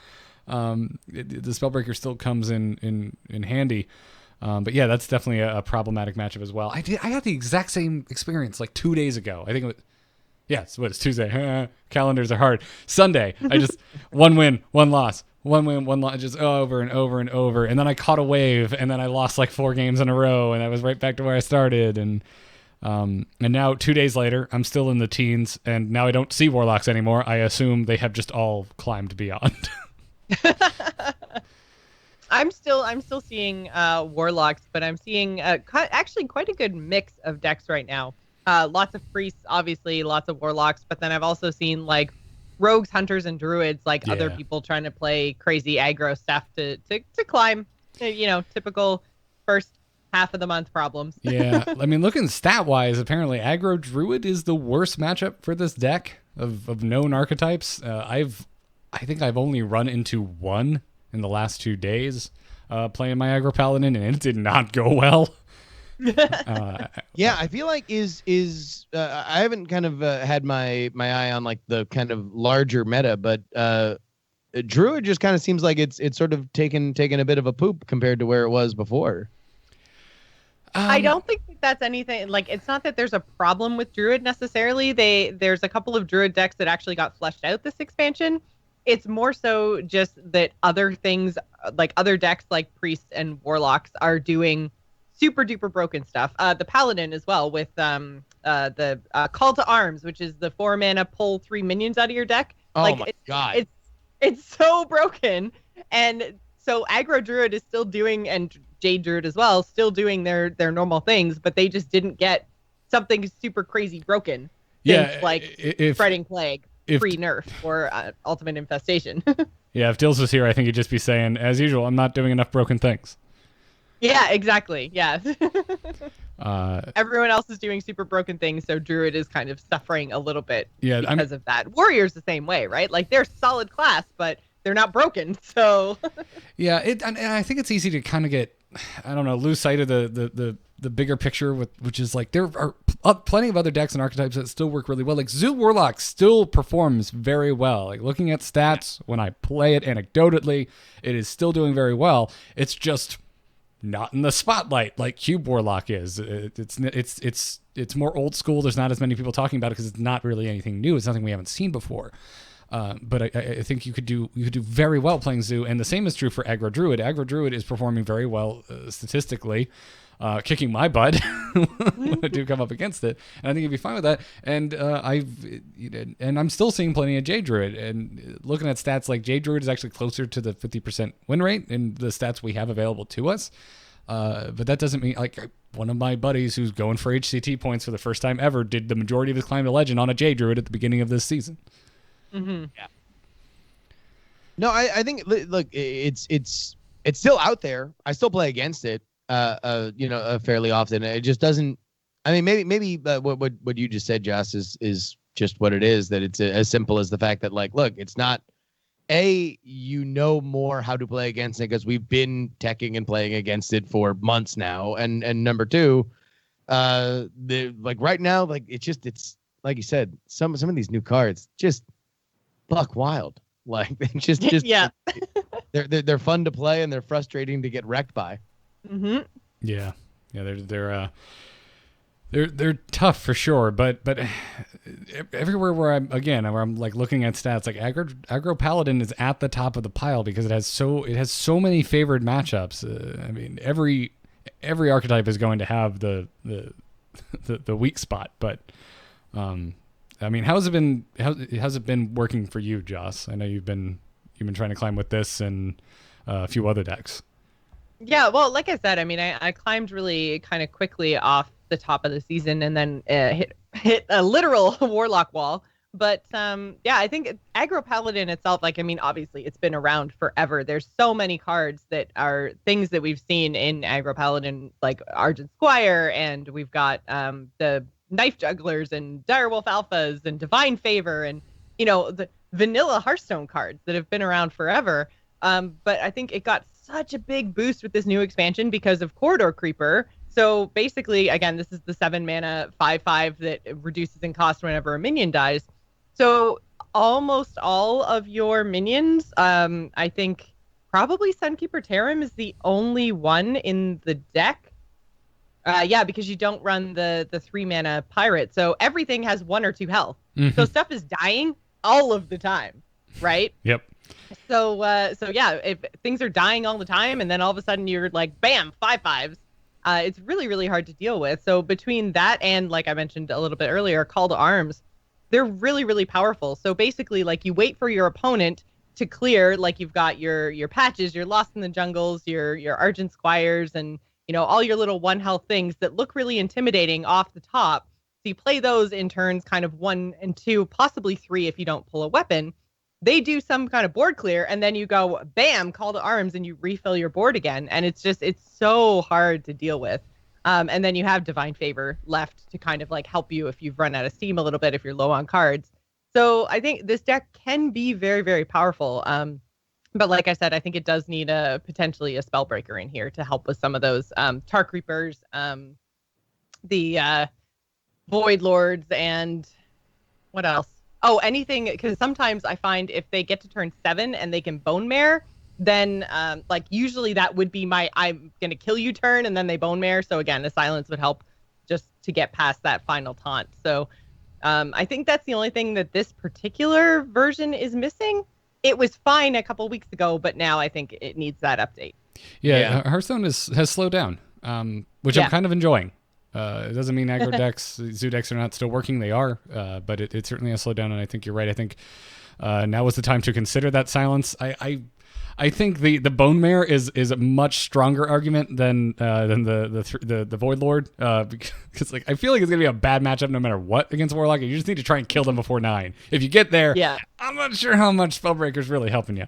the Spellbreaker still comes in handy. But yeah, that's definitely a problematic matchup as well. I had the exact same experience like 2 days ago. I think it was, it's Tuesday. Calendars are hard. Sunday, I just 1 win, 1 loss. 1 win, 1 loss, just over and over and over. And then I caught a wave, and then I lost like 4 games in a row, and I was right back to where I started. And now 2 days later, I'm still in the teens, and now I don't see warlocks anymore. I assume they have just all climbed beyond. I'm still seeing warlocks, but I'm seeing actually quite a good mix of decks right now. Lots of priests, obviously, lots of warlocks, but then I've also seen like rogues, hunters, and druids, like other people trying to play crazy aggro stuff to climb, typical first half of the month problems. Yeah, I mean, looking stat-wise, apparently aggro druid is the worst matchup for this deck of known archetypes. I think I've only run into 1 in the last 2 days playing my aggro paladin, and it did not go well. I feel like I haven't kind of had my eye on like the kind of larger meta, but Druid just kind of seems like it's sort of taken a bit of a poop compared to where it was before. I don't think that's anything like it's not that there's a problem with Druid necessarily. There's a couple of Druid decks that actually got fleshed out this expansion. It's more so just that other things like other decks like priests and warlocks are doing super duper broken stuff. The paladin as well with the call to arms, which is the 4 mana pull 3 minions out of your deck. Oh my god. It's so broken. And so aggro druid is still doing, and jade druid as well, still doing their normal things, but they just didn't get something super crazy broken. Yeah, like spreading plague, free nerf, or ultimate infestation. Yeah, if Dills was here, I think he'd just be saying, as usual, I'm not doing enough broken things. Yeah, exactly. Yeah. Everyone else is doing super broken things, so Druid is kind of suffering a little bit because of that. Warrior's the same way, right? Like they're solid class, but they're not broken. So yeah, and I think it's easy to kind of get, I don't know, lose sight of the bigger picture, which is like there are plenty of other decks and archetypes that still work really well. Like Zoo Warlock still performs very well. Like looking at stats, when I play it anecdotally, it is still doing very well. It's just not in the spotlight like Cube Warlock is. It's more old school. There's not as many people talking about it because it's not really anything new. It's nothing we haven't seen before. But I think you could do very well playing Zoo, and the same is true for Aggro Druid. Aggro Druid is performing very well statistically, kicking my butt when I do come up against it, and I think you'd be fine with that. And I'm still seeing plenty of Jade Druid, and looking at stats like Jade Druid is actually closer to the 50% win rate in the stats we have available to us. But that doesn't mean, like, one of my buddies who's going for HCT points for the first time ever did the majority of his climb to legend on a Jade Druid at the beginning of this season. Mm-hmm. Yeah. No, I think, look, it's still out there. I still play against it, fairly often. It just doesn't. I mean, maybe what you just said, Joss, is just what it is. That it's as simple as the fact that, like, look, it's not. You know more how to play against it because we've been teching and playing against it for months now, and number two, right now, like it's like you said, some of these new cards just buck wild. Like they just yeah. they're fun to play and they're frustrating to get wrecked by. Mm-hmm. Yeah, they're tough for sure, but everywhere where I'm like looking at stats, like aggro paladin is at the top of the pile because it has so many favored matchups. I mean, every archetype is going to have the weak spot, but I mean, how's it been working for you, Joss? I know you've been trying to climb with this and a few other decks. Yeah, well, like I said, I mean, I climbed really kind of quickly off the top of the season and then hit a literal warlock wall. But yeah, I think aggro paladin itself, like, I mean, obviously it's been around forever. There's so many cards that are things that we've seen in aggro paladin, like Argent Squire, and we've got the knife jugglers and direwolf alphas and divine favor and the vanilla Hearthstone cards that have been around forever. But I think it got such a big boost with this new expansion because of Corridor Creeper. So basically, again, this is the 7 mana 5/5 that reduces in cost whenever a minion dies. So almost all of your minions, I think probably Sunkeeper Tarim is the only one in the deck. Yeah, because you don't run the 3 mana pirate. So everything has 1 or 2 health. Mm-hmm. So stuff is dying all of the time, right? Yep. So yeah, if things are dying all the time and then all of a sudden you're like, bam, 5/5s, it's really, really hard to deal with. So between that and, like I mentioned a little bit earlier, Call to Arms, they're really, really powerful. So basically, like, you wait for your opponent to clear, like you've got your patches, your Lost in the Jungles, your Argent Squires, and all your little 1 health things that look really intimidating off the top. So you play those in turns kind of 1 and 2, possibly 3 if you don't pull a weapon. They do some kind of board clear, and then you go, bam, Call to Arms, and you refill your board again. And it's so hard to deal with. And then you have Divine Favor left to kind of like help you if you've run out of steam a little bit, if you're low on cards. So I think this deck can be very, very powerful. But like I said, I think it does need potentially a Spellbreaker in here to help with some of those Tar Creepers, the Void Lords, and what else? Oh, anything, because sometimes I find if they get to turn 7 and they can bone mare, then like usually that would be my I'm gonna kill you turn, and then they bone mare. So again, the silence would help just to get past that final taunt. So I think that's the only thing that this particular version is missing. It was fine a couple weeks ago, but now I think it needs that update. Yeah. Hearthstone has slowed down, which I'm kind of enjoying. It doesn't mean aggro decks, zoo decks are not still working. They are, but it certainly has slowed down, and I think you're right. I think now is the time to consider that silence. I think the bone mare is a much stronger argument than the Void Lord, because like I feel like it's gonna be a bad matchup no matter what against Warlock. You just need to try and kill them before 9. If you get there, I'm not sure how much Spellbreaker's really helping you.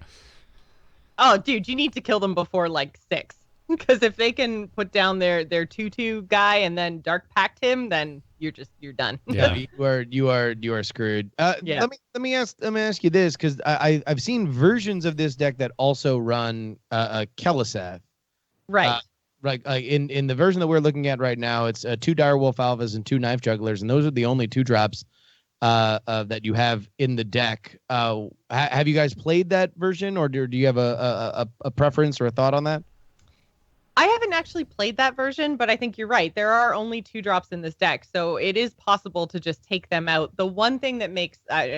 Oh, dude, you need to kill them before like 6. Because if they can put down their 2/2 guy and then Dark Pact him, then you're done. Yeah, you are screwed. Let me ask you this, because I've seen versions of this deck that also run Keleseth. Right. In the version that we're looking at right now, it's 2 Direwolf Alphas and 2 Knife Jugglers, and those are the only 2 drops that you have in the deck. Have you guys played that version, or do you have a preference or a thought on that? I haven't actually played that version, but I think you're right. There are only 2 drops in this deck, so it is possible to just take them out. The one thing that makes,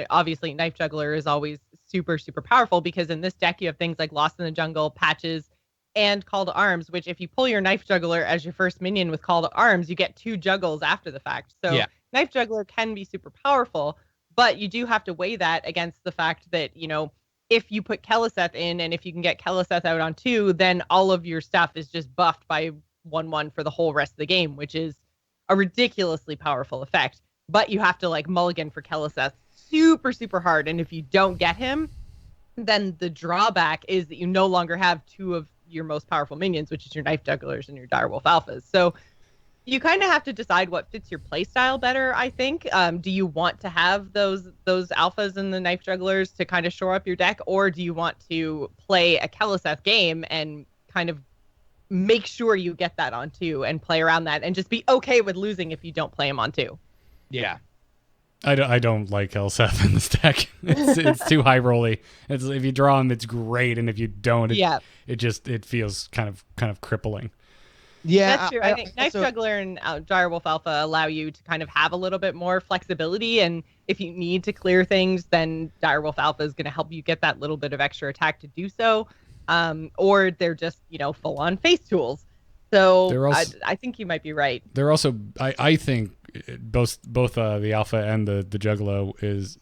obviously, Knife Juggler is always super, super powerful, because in this deck you have things like Lost in the Jungle, Patches, and Call to Arms, which if you pull your Knife Juggler as your first minion with Call to Arms, you get 2 juggles after the fact. So Knife Juggler can be super powerful, but you do have to weigh that against the fact that, if you put Keleseth in, and if you can get Keleseth out on 2, then all of your stuff is just buffed by 1/1 for the whole rest of the game, which is a ridiculously powerful effect. But you have to like mulligan for Keleseth super, super hard. And if you don't get him, then the drawback is that you no longer have 2 of your most powerful minions, which is your Knife Jugglers and your Direwolf Alphas. So you kind of have to decide what fits your playstyle better, I think. Do you want to have those alphas and the Knife Jugglers to kind of shore up your deck, or do you want to play a Keleseth game and kind of make sure you get that on 2 and play around that and just be okay with losing if you don't play him on 2? Yeah. I don't like Keleseth in this deck. It's too high rolly. If you draw him, it's great, and if you don't, it feels kind of crippling. Yeah, that's true. I think Knife Juggler and Direwolf Alpha allow you to kind of have a little bit more flexibility, and if you need to clear things, then Direwolf Alpha is going to help you get that little bit of extra attack to do so, or they're just full-on face tools. So I think you might be right. They're also I think both the Alpha and the Juggalo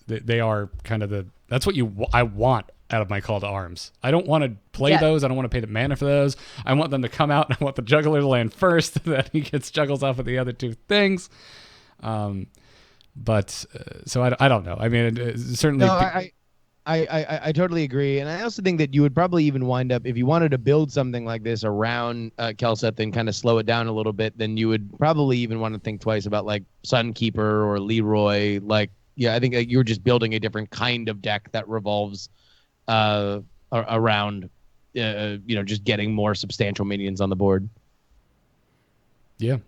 they are kind of that's what I want out of my Call to Arms. I don't want to play those. I don't want to pay the mana for those. I want them to come out, and I want the Juggler to land first, that he gets juggles off of the other 2 things. But so I don't know. I mean, certainly. No, I totally agree, and I also think that you would probably even wind up, if you wanted to build something like this around Keleseth and kind of slow it down a little bit, then you would probably even want to think twice about like Sunkeeper or Leroy. I think you're just building a different kind of deck that revolves around just getting more substantial minions on the board. Yeah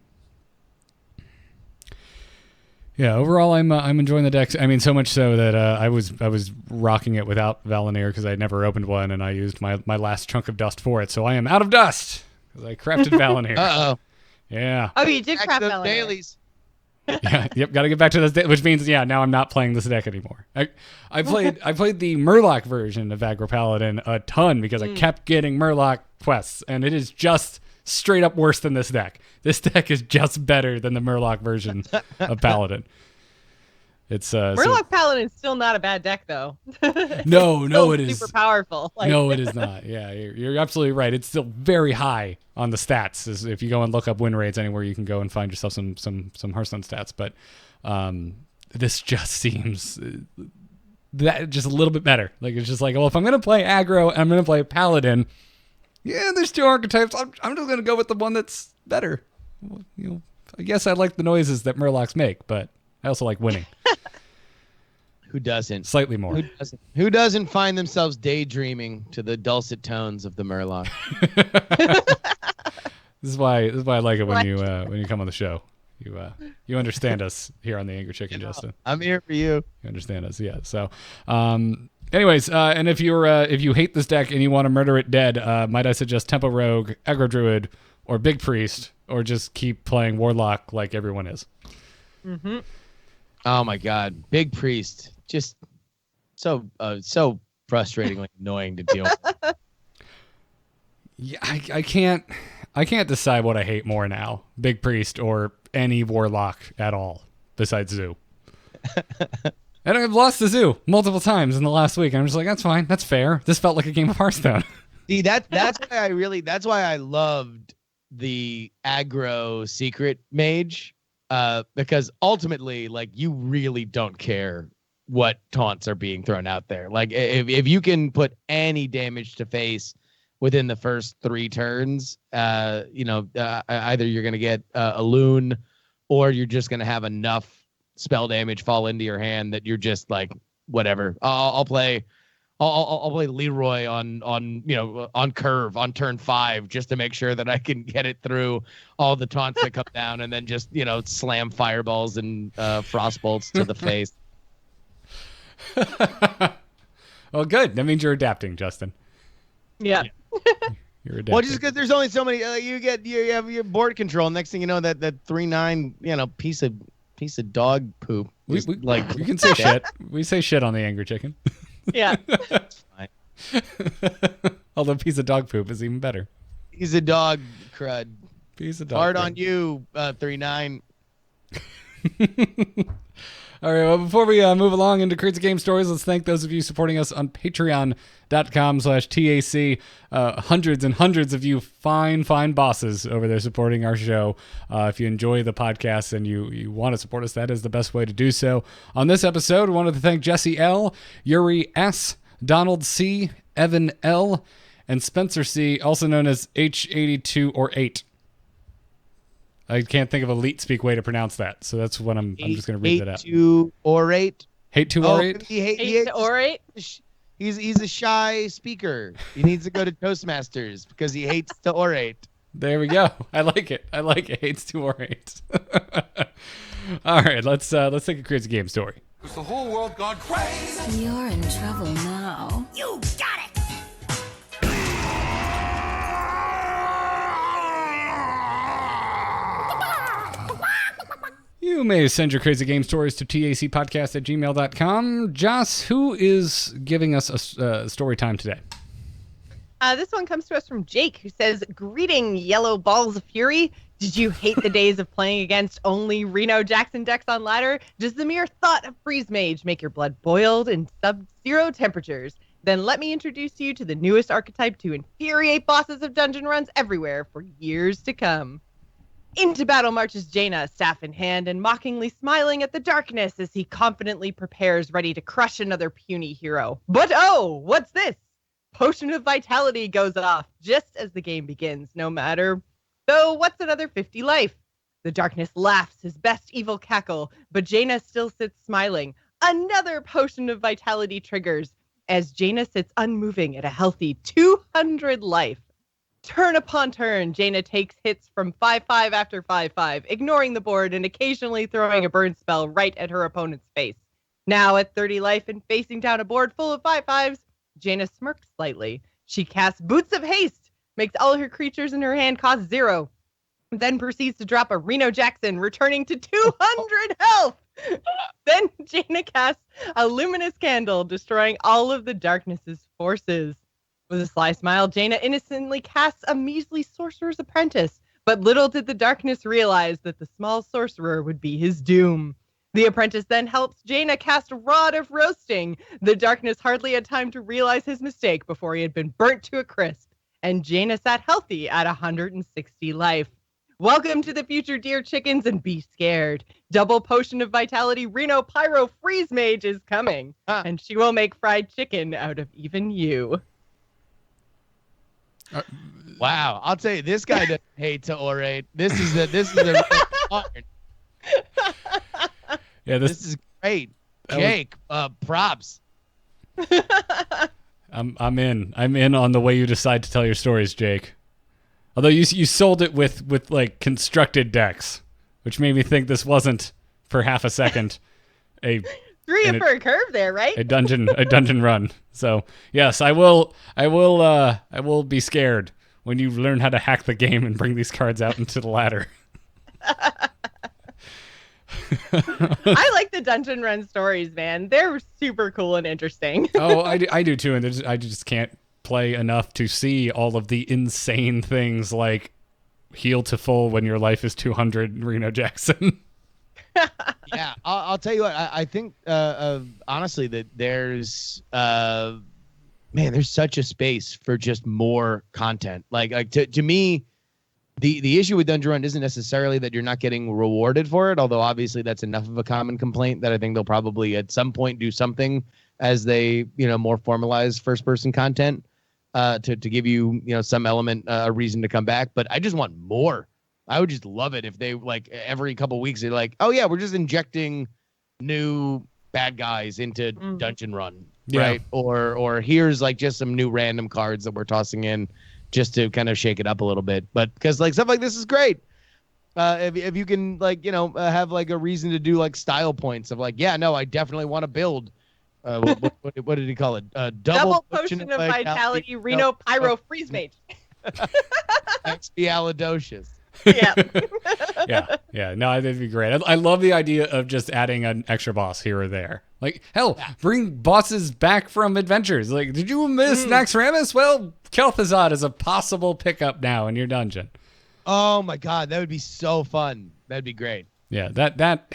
Overall, I'm enjoying the decks. I mean, so much so that I was rocking it without Valinir because I never opened one, and I used my last chunk of dust for it. So I am out of dust because I crafted Valinir. Yeah. Oh, you did craft Valinir. Dailies. Yep, got to get back to those, which means now I'm not playing this deck anymore. I played the Murloc version of Aggro Paladin a ton because I kept getting Murloc quests, and it is just straight up worse than this deck. This deck is just better than the Murloc version of Paladin. It's Murloc Paladin is still not a bad deck though. No, it is super powerful. No, it is not. Yeah, you're absolutely right. It's still very high on the stats. If you go and look up win rates anywhere, you can go and find yourself some Hearthstone stats. But this just seems that just a little bit better. Like it's just like, well, if I'm gonna play aggro, I'm gonna play Paladin. Yeah, there's 2 archetypes. I'm just gonna go with the one that's better. I guess I like the noises that Murlocs make, but I also like winning. Who doesn't? Slightly more. Who doesn't find themselves daydreaming to the dulcet tones of the Murloc? This is why I like it when you come on the show. You understand us here on the Angry Chicken, Justin. I'm here for you. You understand us, yeah. So, anyways, and if you hate this deck and you want to murder it dead, might I suggest Tempo Rogue, Aggro Druid, or Big Priest, or just keep playing Warlock like everyone is. Mm-hmm. Oh my God, Big Priest, just so frustratingly annoying to deal with. Yeah, I can't decide what I hate more now, Big Priest or any Warlock at all besides Zoo. And I've lost to Zoo multiple times in the last week. And I'm just like, that's fine, that's fair. This felt like a game of Hearthstone. See, that's why I loved the aggro secret mage, because ultimately, like, you really don't care what taunts are being thrown out there. Like, if you can put any damage to face within the first 3 turns, either you're going to get a loon, or you're just going to have enough spell damage fall into your hand that you're just like, whatever. I'll play Leroy on curve on turn 5 just to make sure that I can get it through all the taunts that come down, and then just slam fireballs and frost bolts to the face. Well, good. That means you're adapting, Justin. Yeah. You're adapting. Well, just because there's only so many, you have your board control. Next thing you know, that 3/9 piece of dog poop. We can say shit. We say shit on the Angry Chicken. Yeah. Fine. Although piece of dog poop is even better. Piece of dog crud. Piece of dog. Hard crud. on you, 3/9. All right, well, before we move along into Crazy Game Stories, let's thank those of you supporting us on patreon.com/TAC. Hundreds and hundreds of you fine bosses over there supporting our show. If you enjoy the podcast and you want to support us, that is the best way to do so. On this episode, we wanted to thank Jesse L., Yuri S., Donald C., Evan L., and Spencer C., also known as H82 or 8. I can't think of a elite speak way to pronounce that, so that's what I'm just going to read that out. 8 or 8. Hate to orate? Hate to orate? He's a shy speaker. He needs to go to Toastmasters because he hates to orate. There we go. I like it. Hates to orate. All right, let's take a Crazy Game Story. Has the whole world gone crazy? You're in trouble now. You got it! You may send your Crazy Game Stories to tacpodcast@gmail.com. Joss, who is giving us a story time today? This one comes to us from Jake, who says, "Greeting, yellow balls of fury. Did you hate the days of playing against only Reno Jackson decks on ladder? Does the mere thought of Freeze Mage make your blood boiled in sub-zero temperatures? Then let me introduce you to the newest archetype to infuriate bosses of dungeon runs everywhere for years to come." Into battle marches Jaina, staff in hand, and mockingly smiling at the darkness as he confidently prepares, ready to crush another puny hero. But oh, what's this? Potion of Vitality goes off just as the game begins, no matter. Though, what's another 50 life? The darkness laughs his best evil cackle, but Jaina still sits smiling. Another Potion of Vitality triggers, as Jaina sits unmoving at a healthy 200 life. Turn upon turn, Jaina takes hits from 5/5 after 5/5, ignoring the board and occasionally throwing a burn spell right at her opponent's face. Now at 30 life and facing down a board full of 5/5s, Jaina smirks slightly. She casts Boots of Haste, makes all her creatures in her hand cost 0, then proceeds to drop a Reno Jackson, returning to 200 health. Then Jaina casts a Luminous Candle, destroying all of the darkness's forces. With a sly smile, Jaina innocently casts a measly Sorcerer's Apprentice, but little did the darkness realize that the small sorcerer would be his doom. The apprentice then helps Jaina cast Rod of Roasting. The darkness hardly had time to realize his mistake before he had been burnt to a crisp, and Jaina sat healthy at 160 life. Welcome to the future, dear chickens, and be scared. Double Potion of Vitality Reno Pyro Freeze Mage is coming, and she will make fried chicken out of even you. Wow, I'll tell you, this guy doesn't hate to orate. This is a Yeah, this is great. Jake, props. I'm in on the way you decide to tell your stories, Jake. Although you sold it with like constructed decks. which made me think this wasn't for half a second Threw you for a curve there, right? a dungeon run. So yes, I will be scared when you learn how to hack the game and bring these cards out into the ladder. I like the dungeon run stories, man. They're super cool and interesting. Oh, I do too, and I just can't play enough to see all of the insane things like heal to full when your life is 200 Reno Jackson. Yeah, I'll tell you what. I think honestly that there's there's such a space for just more content. Like to me, the issue with Dungeon Run isn't necessarily that you're not getting rewarded for it, although obviously that's enough of a common complaint that I think they'll probably at some point do something as they more formalize first person content to give you some element a reason to come back. But I just want more. I would just love it if they like every couple weeks they're like, oh yeah, we're just injecting new bad guys into Dungeon Run, right? Or here's like just some new random cards that we're tossing in just to kind of shake it up a little bit. But because like stuff like this is great. If you can like have like a reason to do like style points of like, yeah, no, I definitely want to build. What did he call it? Double potion of vitality, Reno Pyro Freeze Mage. Expialidocious. Yeah. yeah. No, that'd be great. I love the idea of just adding an extra boss here or there. Like, hell, bring bosses back from adventures. Like, did you miss Naxxramas? Well, Kel'Thuzad is a possible pickup now in your dungeon. Oh my god, that would be so fun. That'd be great. Yeah, that.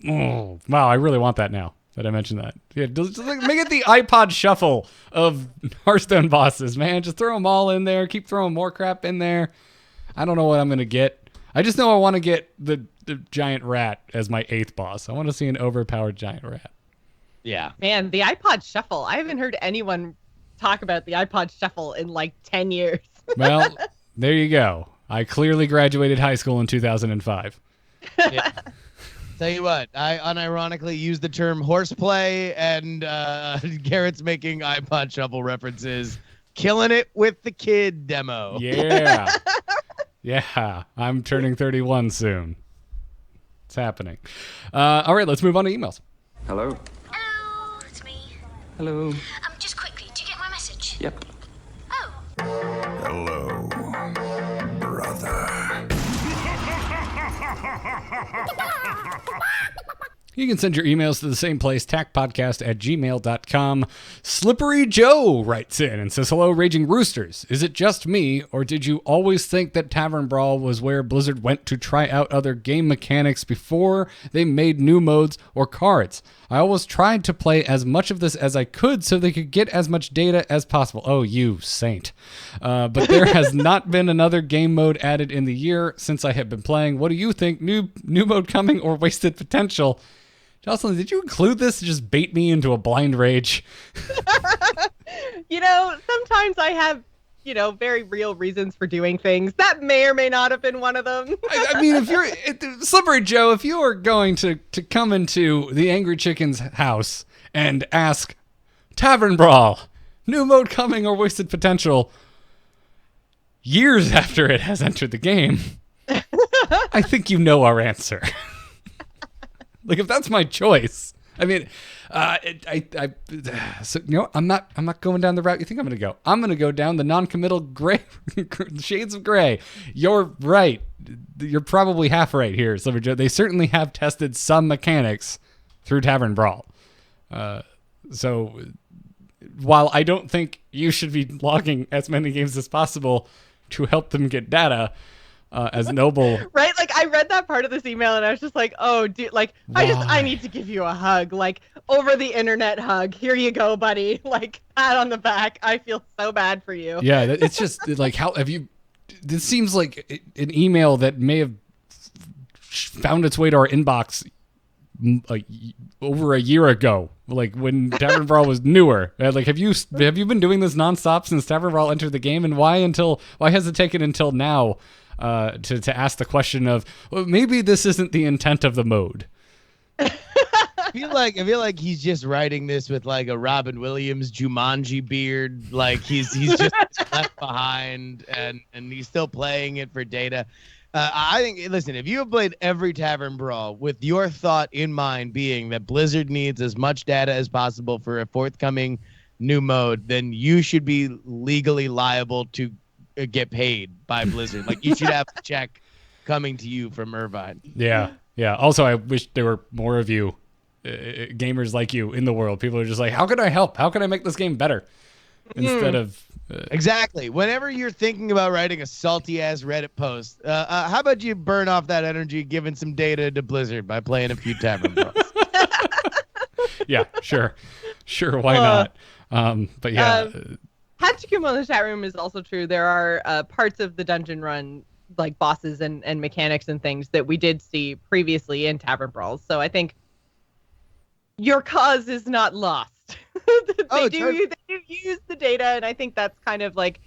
Oh, wow, I really want that now that I mentioned that. Yeah, just make it the iPod shuffle of Hearthstone bosses, man. Just throw them all in there. Keep throwing more crap in there. I don't know what I'm going to get. I just know I want to get the giant rat as my 8th boss. I want to see an overpowered giant rat. Yeah. Man, the iPod Shuffle. I haven't heard anyone talk about the iPod Shuffle in like 10 years. Well, there you go. I clearly graduated high school in 2005. Yeah. Tell you what, I unironically use the term horseplay, and Garrett's making iPod Shuffle references. Killing it with the kid demo. Yeah. Yeah, I'm turning 31 soon. It's happening. All right, let's move on to emails. Hello. Hello, it's me. Hello. Just quickly, do you get my message? Yep. Oh. Hello, brother. You can send your emails to the same place, tacpodcast@gmail.com. Slippery Joe writes in and says, hello, Raging Roosters. Is it just me, or did you always think that Tavern Brawl was where Blizzard went to try out other game mechanics before they made new modes or cards? I always tried to play as much of this as I could so they could get as much data as possible. Oh, you saint. But there has not been another game mode added in the year since I have been playing. What do you think? New mode coming or wasted potential? Jocelyn, did you include this to just bait me into a blind rage? Sometimes I have, very real reasons for doing things. That may or may not have been one of them. I mean, Slippery Joe, if you are going to come into the Angry Chicken's house and ask, Tavern Brawl, new mode coming or wasted potential, years after it has entered the game, I think you know our answer. Like, if that's my choice, I mean, I'm not going down the route you think I'm going to go. I'm going to go down the non-committal gray shades of gray. You're right. You're probably half right here, Slippery Joe. They certainly have tested some mechanics through Tavern Brawl. So while I don't think you should be logging as many games as possible to help them get data, as noble, right? Like, I read that part of this email and I was just like, oh, dude, like, I need to give you a hug, like, over the internet hug. Here you go, buddy. Like, pat on the back. I feel so bad for you. Yeah, it's just like, how have you? This seems like an email that may have found its way to our inbox like over a year ago, like when Tavern Brawl was newer. Like, have you been doing this nonstop since Tavern Brawl entered the game, and why has it taken until now? To ask the question of, well, maybe this isn't the intent of the mode. I feel like he's just writing this with like a Robin Williams Jumanji beard. Like he's just left behind and he's still playing it for data. I think, listen, if you have played every Tavern Brawl with your thought in mind being that Blizzard needs as much data as possible for a forthcoming new mode, then you should be legally liable to get paid by Blizzard. Like, you should have a check coming to you from Irvine. Yeah. Also, I wish there were more of you, gamers like you, in the world. People are just like, how can I help? How can I make this game better? Instead of... Exactly. Whenever you're thinking about writing a salty-ass Reddit post, how about you burn off that energy giving some data to Blizzard by playing a few Tavern Brawls? Yeah, sure. Why not? But yeah. Hatchikum on the chat room is also true. There are parts of the dungeon run, like bosses and mechanics and things that we did see previously in Tavern Brawls. So I think your cause is not lost. They do use the data, and I think that's kind of like,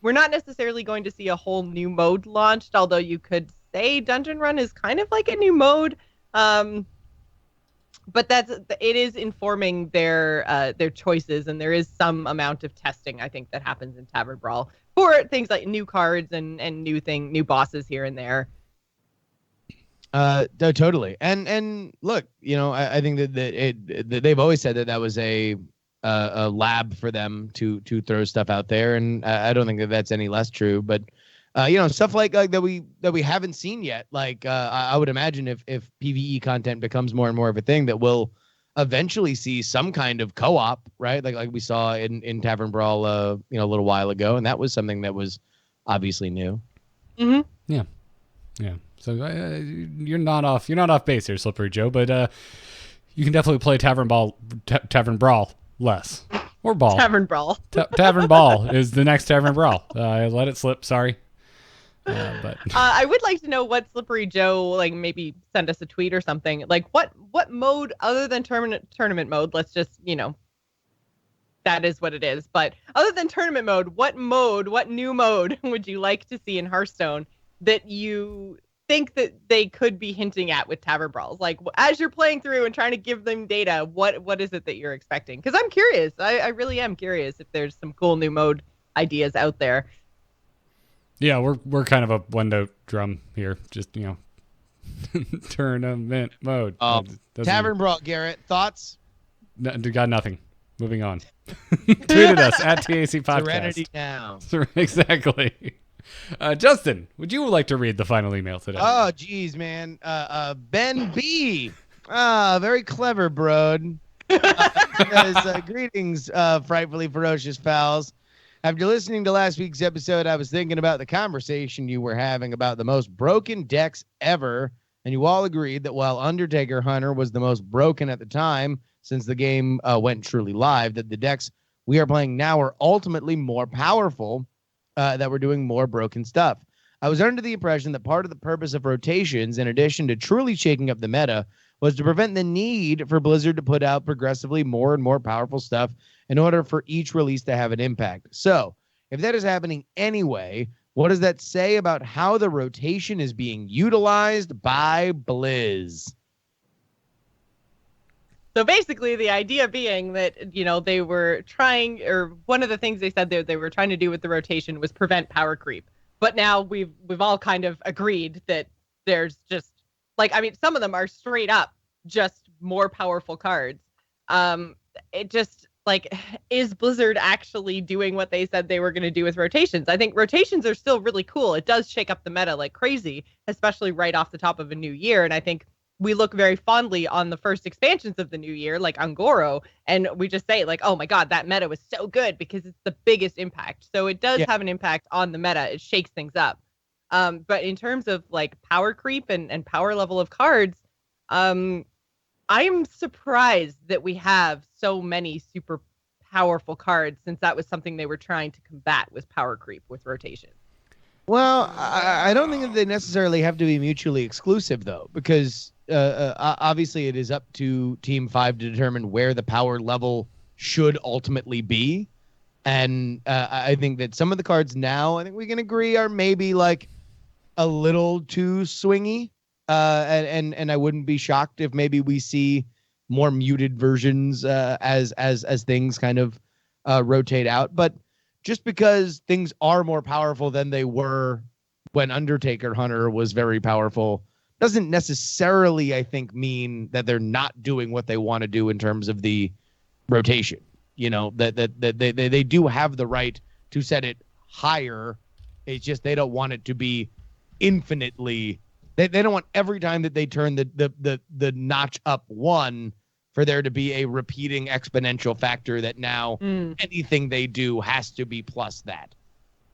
we're not necessarily going to see a whole new mode launched, although you could say Dungeon Run is kind of like a new mode. But it is informing their choices, and there is some amount of testing, I think, that happens in Tavern Brawl for things like new cards and new bosses here and there. Totally. And look, I think that they've always said that was a lab for them to throw stuff out there, and I don't think that that's any less true. But stuff like that we haven't seen yet. Like I would imagine if PvE content becomes more and more of a thing, that we'll eventually see some kind of co-op, right? Like we saw in Tavern Brawl, a little while ago, and that was something that was obviously new. Mm-hmm. Yeah. So you're not off base here, Slippery Joe. But you can definitely play Tavern Brawl less, or Ball. Tavern Brawl. Tavern Ball is the next Tavern Brawl. I let it slip. Sorry. But I would like to know what Slippery Joe, like, maybe send us a tweet or something. Like, what mode other than tournament mode? Let's just, that is what it is. But other than tournament mode, what new mode would you like to see in Hearthstone that you think that they could be hinting at with Tavern Brawls? Like, as you're playing through and trying to give them data, what is it that you're expecting? Because I'm curious. I really am curious if there's some cool new mode ideas out there. Yeah, we're kind of a one-note drum here. Just, tournament mode. Tavern Brawl, Garrett, thoughts? Got nothing. Moving on. Tweeted us at TAC Podcast. Serenity now. Exactly. Justin, would you like to read the final email today? Oh, geez, man. Ben B. Very clever, broad. Says, greetings, frightfully ferocious pals. After listening to last week's episode, I was thinking about the conversation you were having about the most broken decks ever, and you all agreed that while Undertaker Hunter was the most broken at the time, since the game went truly live, that the decks we are playing now are ultimately more powerful, that we're doing more broken stuff. I was under the impression that part of the purpose of rotations, in addition to truly shaking up the meta, was to prevent the need for Blizzard to put out progressively more and more powerful stuff in order for each release to have an impact. So, if that is happening anyway, what does that say about how the rotation is being utilized by Blizz? So basically, the idea being that, they were trying, or one of the things they said they were trying to do with the rotation was prevent power creep. But now we've all kind of agreed that there's just, some of them are straight up just more powerful cards. It just, is Blizzard actually doing what they said they were going to do with rotations? I think rotations are still really cool. It does shake up the meta like crazy, especially right off the top of a new year. And I think we look very fondly on the first expansions of the new year, like Angoro, and we just say, oh my God, that meta was so good because it's the biggest impact. So it does have an impact on the meta. It shakes things up. But in terms of power creep and power level of cards, I'm surprised that we have so many super powerful cards, since that was something they were trying to combat, with power creep with rotation. Well, I don't think that they necessarily have to be mutually exclusive, though, because obviously it is up to Team 5 to determine where the power level should ultimately be. And I think that some of the cards now, I think we can agree, are maybe a little too swingy. And I wouldn't be shocked if maybe we see more muted versions as things kind of rotate out. But just because things are more powerful than they were when Undertaker Hunter was very powerful doesn't necessarily, I think, mean that they're not doing what they want to do in terms of the rotation. You know, that they do have the right to set it higher. It's just they don't want it to be infinitely. They don't want every time that they turn the notch up one for there to be a repeating exponential factor that now anything they do has to be plus that.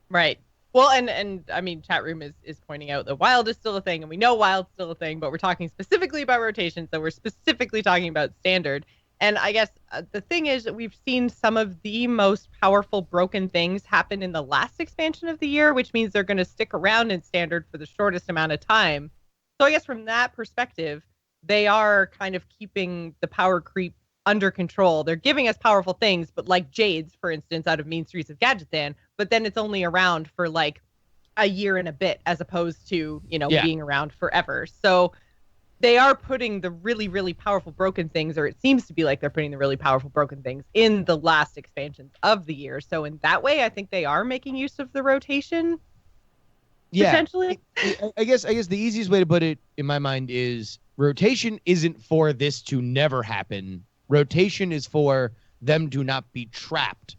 Right. Well, and I mean, chat room is pointing out that wild is still a thing, and we know wild's still a thing, but we're talking specifically about rotation, so we're specifically talking about standard. And I guess the thing is that we've seen some of the most powerful broken things happen in the last expansion of the year, which means they're going to stick around in standard for the shortest amount of time. So I guess from that perspective, they are kind of keeping the power creep under control. They're giving us powerful things, but like Jades, for instance, out of Mean Streets of Gadgetan, but then it's only around for like a year and a bit as opposed to, being around forever. So they are putting the really, really powerful broken things, or it seems to be like they're putting the really powerful broken things in the last expansions of the year. So in that way, I think they are making use of the rotation. Potentially. I guess the easiest way to put it in my mind is rotation isn't for this to never happen. Rotation is for them to not be trapped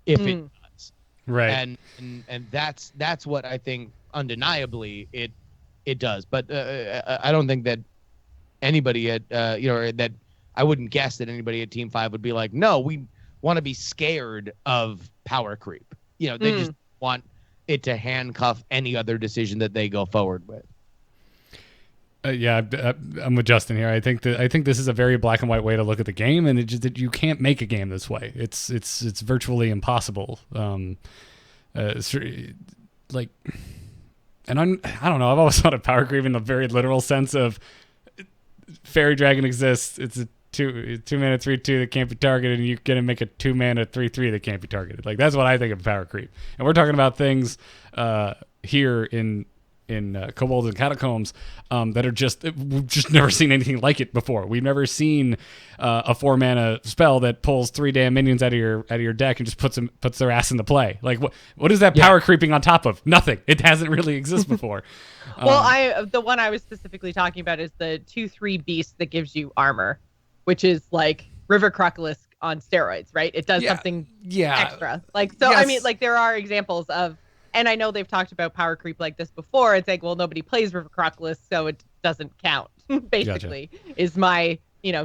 if it does. Right. And that's what I think undeniably it does. But I don't think that anybody at that I wouldn't guess that anybody at Team 5 would be like, no, we want to be scared of power creep. They just want it to handcuff any other decision that they go forward with. I'm with Justin here. I think this is a very black and white way to look at the game, and you can't make a game this way. It's virtually impossible. Like, and I don't know. I've always thought of power creep in the very literal sense of Fairy Dragon exists. It's a 2-mana 3/2 that can't be targeted, and you're gonna make a 2-mana 3/3 that can't be targeted. Like, that's what I think of power creep. And we're talking about things here in Kobolds and Catacombs that are we've just never seen anything like it before. We've never seen a 4-mana spell that pulls 3 damn minions out of your deck and just puts their ass into play. Like, what is that power creeping on top of? Nothing. It hasn't really existed before. Well, the one I was specifically talking about is the 2/3 beast that gives you armor, which is like River Crocolisk on steroids, right? It does something extra. Like, so yes. I mean, like, there are examples of, and I know they've talked about power creep like this before. It's like, well, nobody plays River Crocolisk, so it doesn't count. Basically, is my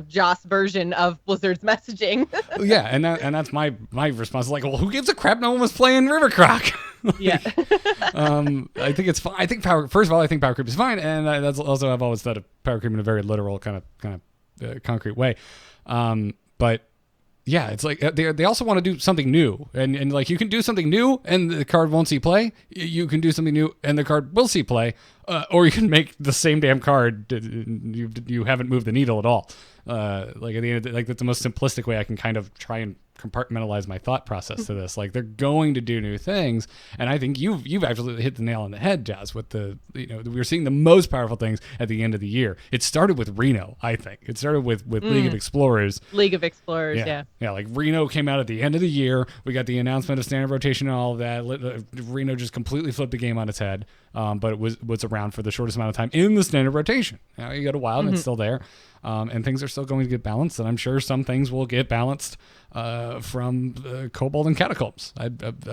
Joss version of Blizzard's messaging. Yeah, and that's my response. Like, well, who gives a crap? No one was playing River Croc. Yeah. I think it's fine. I think power creep is fine, and that's also, I've always thought of power creep in a very literal kind of concrete way. But yeah, it's like they also want to do something new, and like, you can do something new and the card won't see play. You can do something new and the card will see play, or you can make the same damn card. You haven't moved the needle at all. Like, at the end, like, that's the most simplistic way I can kind of try and compartmentalize my thought process to this. Like, they're going to do new things, and I think you've actually hit the nail on the head, Jazz, with we're seeing the most powerful things at the end of the year. It started with Reno, I think. It started with League of Explorers. League of Explorers, yeah. Yeah, like, Reno came out at the end of the year. We got the announcement of standard rotation and all of that. Reno just completely flipped the game on its head, but it was around for the shortest amount of time in the standard rotation. Now you go to Wild, and it's still there. And things are still going to get balanced, and I'm sure some things will get balanced from Kobold and Catacombs. I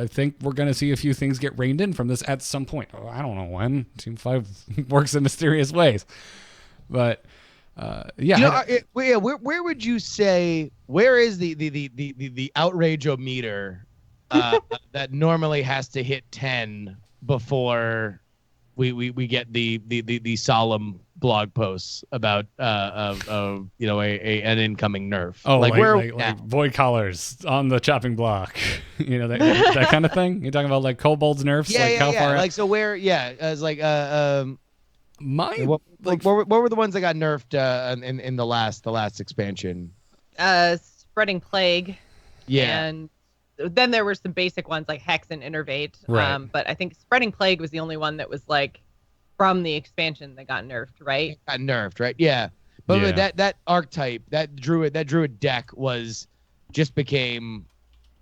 think we're going to see a few things get reined in from this at some point. I don't know when. Team 5 works in mysterious ways. But, where would you say, where is the outrage-o-meter that normally has to hit 10 before we get the solemn blog posts about an incoming nerf? Oh, like void collars on the chopping block, that kind of thing. You're talking about like Kobold's nerfs, how far? Like, so where? Yeah, it's like what were the ones that got nerfed in the last expansion? Spreading Plague. Yeah. And then there were some basic ones like Hex and Innervate. Right. But I think Spreading Plague was the only one that was like from the expansion that got nerfed, right? Got nerfed, right? Yeah. But that archetype, that druid deck became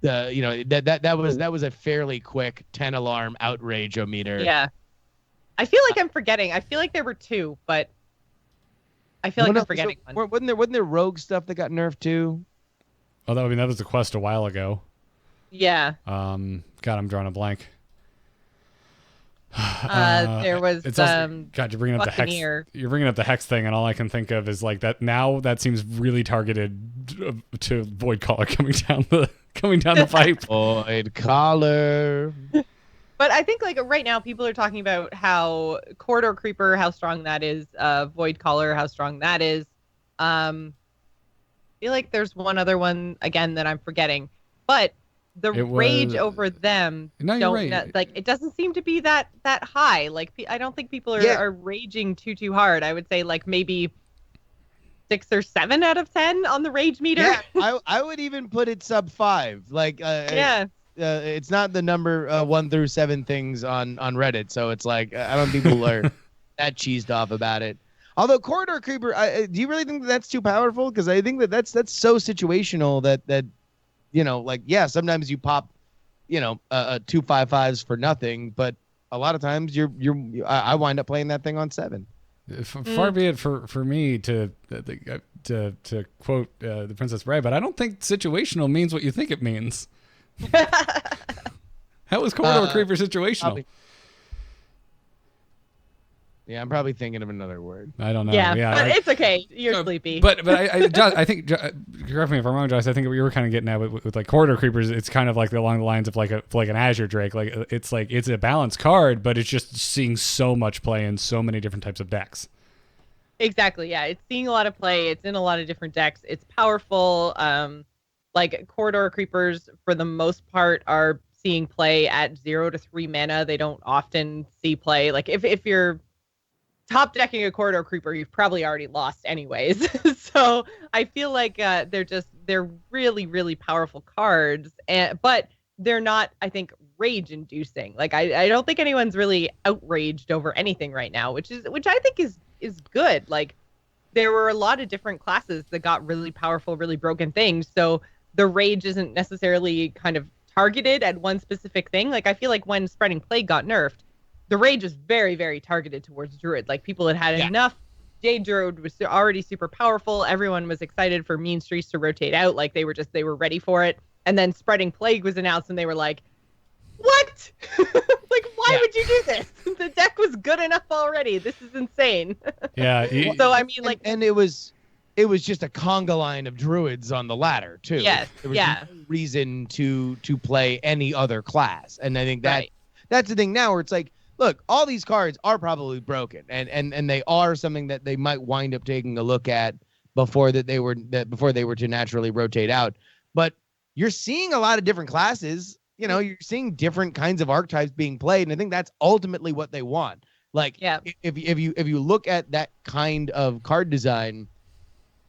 that was a fairly quick 10 alarm outrage-o-meter. Yeah. I feel like I'm forgetting. I feel like there were 2, but I feel like I'm forgetting one. Wasn't there rogue stuff that got nerfed too? Oh, that was the quest a while ago. Yeah. God, I'm drawing a blank. There was it's also, God, you're bringing up Buccaneer. the hex. You're bringing up the hex thing, and all I can think of is like that. Now that seems really targeted to Void Caller coming down the pipe. Void Caller. But I think like right now people are talking about how Corridor Creeper, how strong that is, Void Caller, how strong that is. I feel like there's one other one again that I'm forgetting, but the rage over them like it doesn't seem to be that high. Like I don't think people are raging too hard. I would say like maybe 6 or 7 out of 10 on the rage meter. Yeah, I would even put it sub 5. Like it's not the number 1 through 7 things on Reddit, so it's like I don't think people are that cheesed off about it. Although Corridor Creeper, do you really think that's too powerful? Because I think that's so situational that like sometimes you pop 2 5/5s for nothing, but a lot of times I wind up playing that thing on 7. Far be it for me to quote the Princess Bride, but I don't think situational means what you think it means. How is Corridor Creeper situational? Probably. Yeah, I'm probably thinking of another word. I don't know. Yeah, but it's okay. You're sleepy. But I think, correct me if I'm wrong, Josh, I think what you were kind of getting at with like Corridor Creepers, it's kind of like along the lines of like an Azure Drake. Like it's a balanced card, but it's just seeing so much play in so many different types of decks. Exactly. Yeah, it's seeing a lot of play. It's in a lot of different decks. It's powerful. Like Corridor Creepers, for the most part, are seeing play at 0 to 3 mana. They don't often see play. Like if you're top decking a Corridor Creeper, you've probably already lost anyways. So I feel like they're really, really powerful cards, but they're not, I think, rage inducing. Like I don't think anyone's really outraged over anything right now, which I think is good. Like there were a lot of different classes that got really powerful, really broken things. So the rage isn't necessarily kind of targeted at one specific thing. Like I feel like when Spreading Plague got nerfed, the rage was very, very targeted towards Druid. Like people had enough. Jade Druid was already super powerful. Everyone was excited for Mean Streets to rotate out. Like they were ready for it. And then Spreading Plague was announced and they were like, what? Like, why would you do this? The deck was good enough already. This is insane. Yeah. So I mean, like, and it was just a conga line of druids on the ladder too. Yes. There was no reason to play any other class. And I think that's the thing now where it's like, look, all these cards are probably broken, and they are something that they might wind up taking a look at before they were to naturally rotate out. But you're seeing a lot of different classes. You're seeing different kinds of archetypes being played, and I think that's ultimately what they want. Like, if you look at that kind of card design,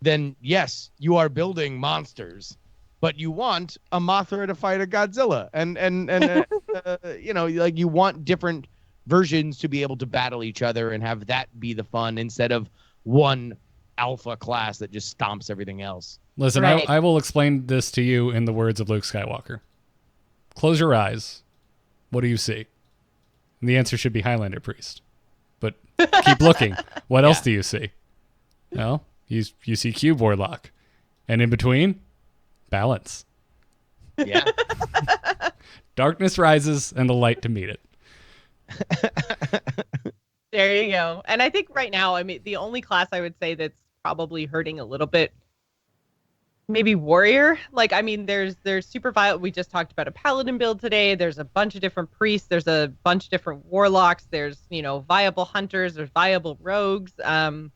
then yes, you are building monsters, but you want a Mothra to fight a Godzilla, and like you want different versions to be able to battle each other and have that be the fun instead of one alpha class that just stomps everything else. Listen, I will explain this to you in the words of Luke Skywalker. Close your eyes. What do you see? And the answer should be Highlander Priest. But keep looking. What else do you see? Well, you see Cube Warlock. And in between, balance. Yeah. Darkness rises and the light to meet it. There you go. And I think right now, I mean, the only class I would say that's probably hurting a little bit, maybe warrior. Like, I mean, there's super violent. We just talked about a paladin build today. There's a bunch of different priests. There's a bunch of different warlocks. There's, viable hunters. There's viable rogues. The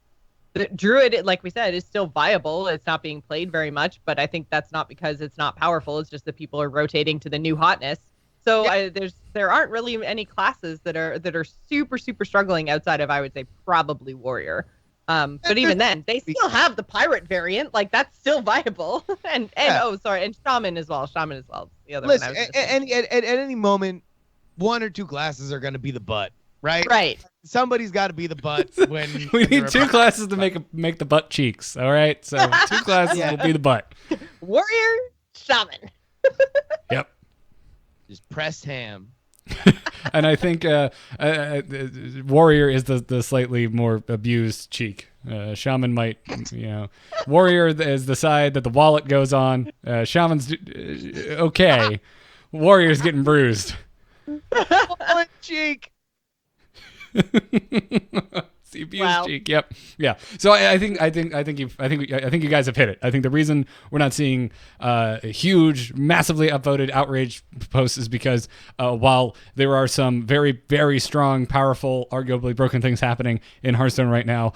druid, like we said, is still viable. It's not being played very much, but I think that's not because it's not powerful. It's just that people are rotating to the new hotness. So there aren't really any classes that are super, super struggling outside of, I would say, probably warrior. But even then, they still have the pirate variant. Like, that's still viable. and shaman as well. The other Listen, one. At any moment, 1 or 2 classes are going to be the butt, right? Right. Somebody's got to be the butt when we need 2 classes to make the butt cheeks. All right, so 2 classes will be the butt. Warrior, shaman. Yep. Just pressed ham. And I think warrior is the slightly more abused cheek. Shaman might, warrior is the side that the wallet goes on. Shaman's okay. Warrior's getting bruised. Wallet cheek. The abused cheek. Yep. Yeah. So I think you guys have hit it. I think the reason we're not seeing huge, massively upvoted outrage posts is because while there are some very, very strong, powerful, arguably broken things happening in Hearthstone right now,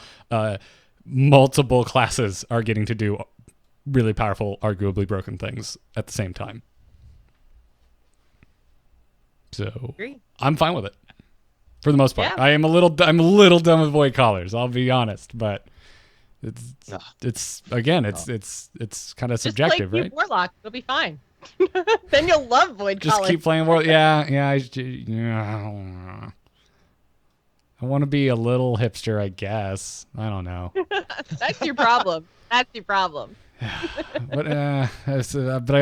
multiple classes are getting to do really powerful, arguably broken things at the same time. So I'm fine with it. For the most part, yeah. I'm a little done with void collars. I'll be honest, but it's kind of subjective, play right? Warlock, it'll be fine. Then you'll love void collars. Just keep playing Warlock. Yeah. I want to be a little hipster, I guess. I don't know. That's your problem. But I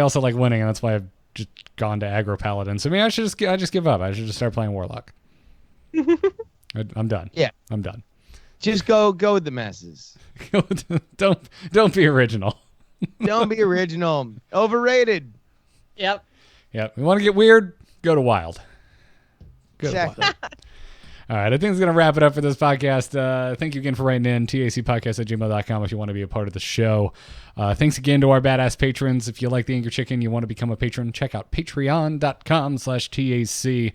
also like winning, and that's why I've just gone to aggro paladin. So maybe I just give up. I should just start playing Warlock. I'm done. Yeah, I'm done. Just go with the masses. Don't be original. Don't be original. Overrated. Yep. We want to get weird? Go to wild. Exactly. All right, I think it's going to wrap it up for this podcast. Thank you again for writing in, tacpodcast@gmail.com if you want to be a part of the show. Thanks again to our badass patrons. If you like the Angry Chicken, you want to become a patron, check out patreon.com/TAC.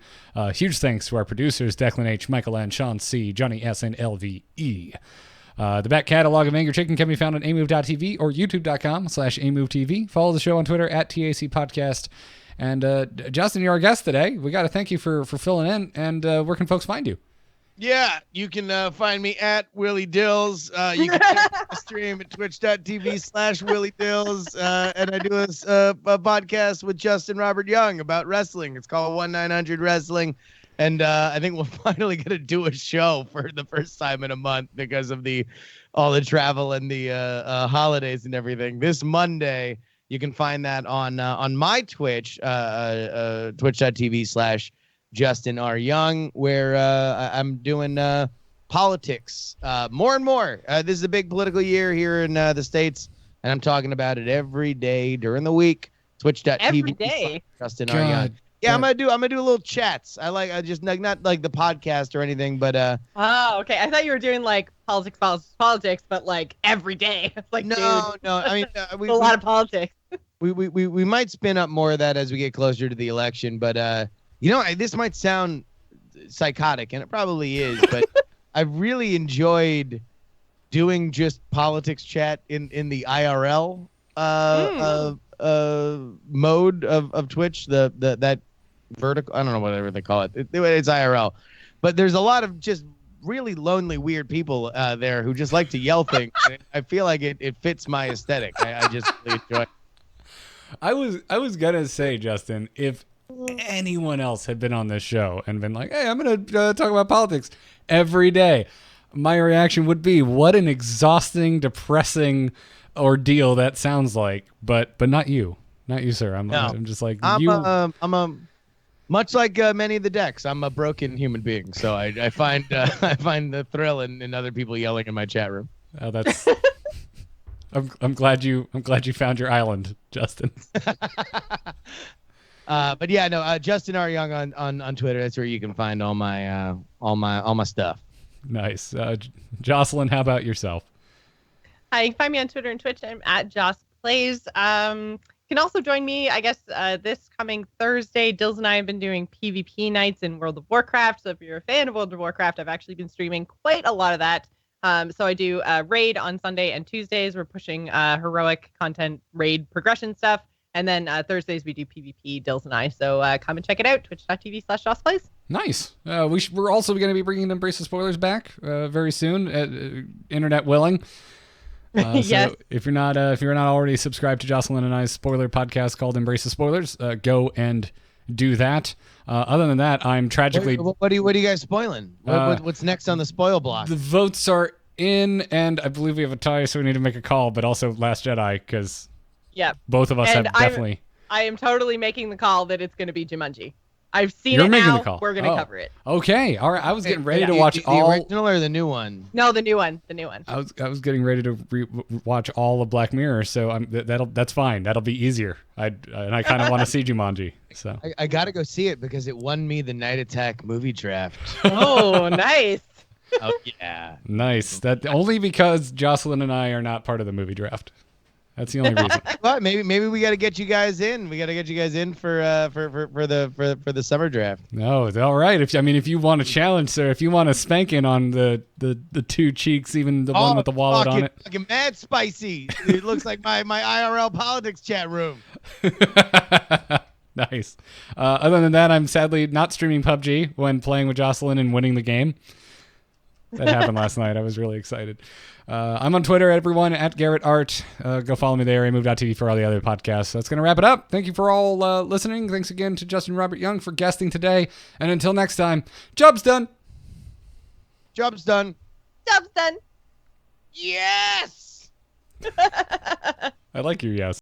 Huge thanks to our producers, Declan H., Michael N., Sean C., Johnny S., and LVE. The back catalog of Angry Chicken can be found on amove.tv or youtube.com/amovetv. Follow the show on Twitter @TACpodcast. And Justin, you're our guest today. We got to thank you for filling in. And where can folks find you? Yeah, you can find me at Willie Dills. You can check the stream at twitch.tv/Willie Dills. And I do a podcast with Justin Robert Young about wrestling. It's called 1-900 Wrestling. And I think we're finally going to do a show for the first time in a month because of all the travel and the holidays and everything. This Monday, you can find that on my Twitch, twitch.tv/Justin R. Young, where I'm doing politics more and more. This is a big political year here in the States, and I'm talking about it every day during the week. Twitch.tv every day. Justin R. Young. Yeah, I'm gonna do little chats. I just not like the podcast or anything, but oh, okay. I thought you were doing like politics, but like every day. It's like no. I mean, a lot of politics. We might spin up more of that as we get closer to the election, but this might sound psychotic, and it probably is, but I really enjoyed doing just politics chat in the IRL mode of Twitch, that vertical, I don't know, whatever they call it. It's IRL, but there's a lot of just really lonely, weird people there who just like to yell things. I feel like it fits my aesthetic. I just really enjoy it. I was gonna say, Justin, if anyone else had been on this show and been like, hey, I'm gonna talk about politics every day, my reaction would be, what an exhausting, depressing ordeal that sounds like. But not you, sir. I'm just like I'm much like many of the decks. I'm a broken human being, so I find I find the thrill in other people yelling in my chat room. Oh, that's. I'm glad you found your island, Justin. But yeah, no, Justin R. Young on Twitter. That's where you can find all my stuff. Nice. Jocelyn, how about yourself? Hi, you can find me on Twitter and Twitch. I'm at JossPlays. You can also join me, I guess, this coming Thursday. Dills and I have been doing PvP nights in World of Warcraft. So if you're a fan of World of Warcraft, I've actually been streaming quite a lot of that. So I do raid on Sunday and Tuesdays. We're pushing heroic content, raid progression stuff. And then Thursdays we do PvP, Dills and I. So come and check it out, twitch.tv/JossPlays. Nice. We're also going to be bringing Embrace the Spoilers back very soon, internet willing. Yes. So if you're not already subscribed to Jocelyn and I's spoiler podcast called Embrace the Spoilers, go and do that. Other than that, I'm tragically. What are you guys spoiling? What's next on the spoil block? The votes are in, and I believe we have a tie, so we need to make a call. But also Last Jedi, because both of us have definitely. I am totally making the call that it's going to be Jumanji. I've seen You're it making now. the call. We're gonna Oh. cover it. Okay. All right. I was getting ready to The- watch the all. original or the new one? No, the new one. The new one. I was getting ready to watch all of Black Mirror, so that's fine. That'll be easier. I kind of want to see Jumanji. So I gotta go see it because it won me the Night Attack movie draft. Oh, nice. Oh yeah. nice. That only because Jocelyn and I are not part of the movie draft. That's the only reason. But maybe we got to get you guys in. We got to get you guys in for the summer draft. No, it's all right. If you want a challenge, sir, if you want a spanking on the two cheeks, even the one with the wallet on it. Fucking mad spicy. It looks like my IRL politics chat room. Nice. Other than that, I'm sadly not streaming PUBG when playing with Jocelyn and winning the game. That happened last night. I was really excited. I'm on Twitter, everyone, at Garrett Art. Go follow me there, amove.tv for all the other podcasts. So that's going to wrap it up. Thank you for all listening. Thanks again to Justin Robert Young for guesting today. And until next time, job's done. Job's done. Job's done. Yes. I like your yes.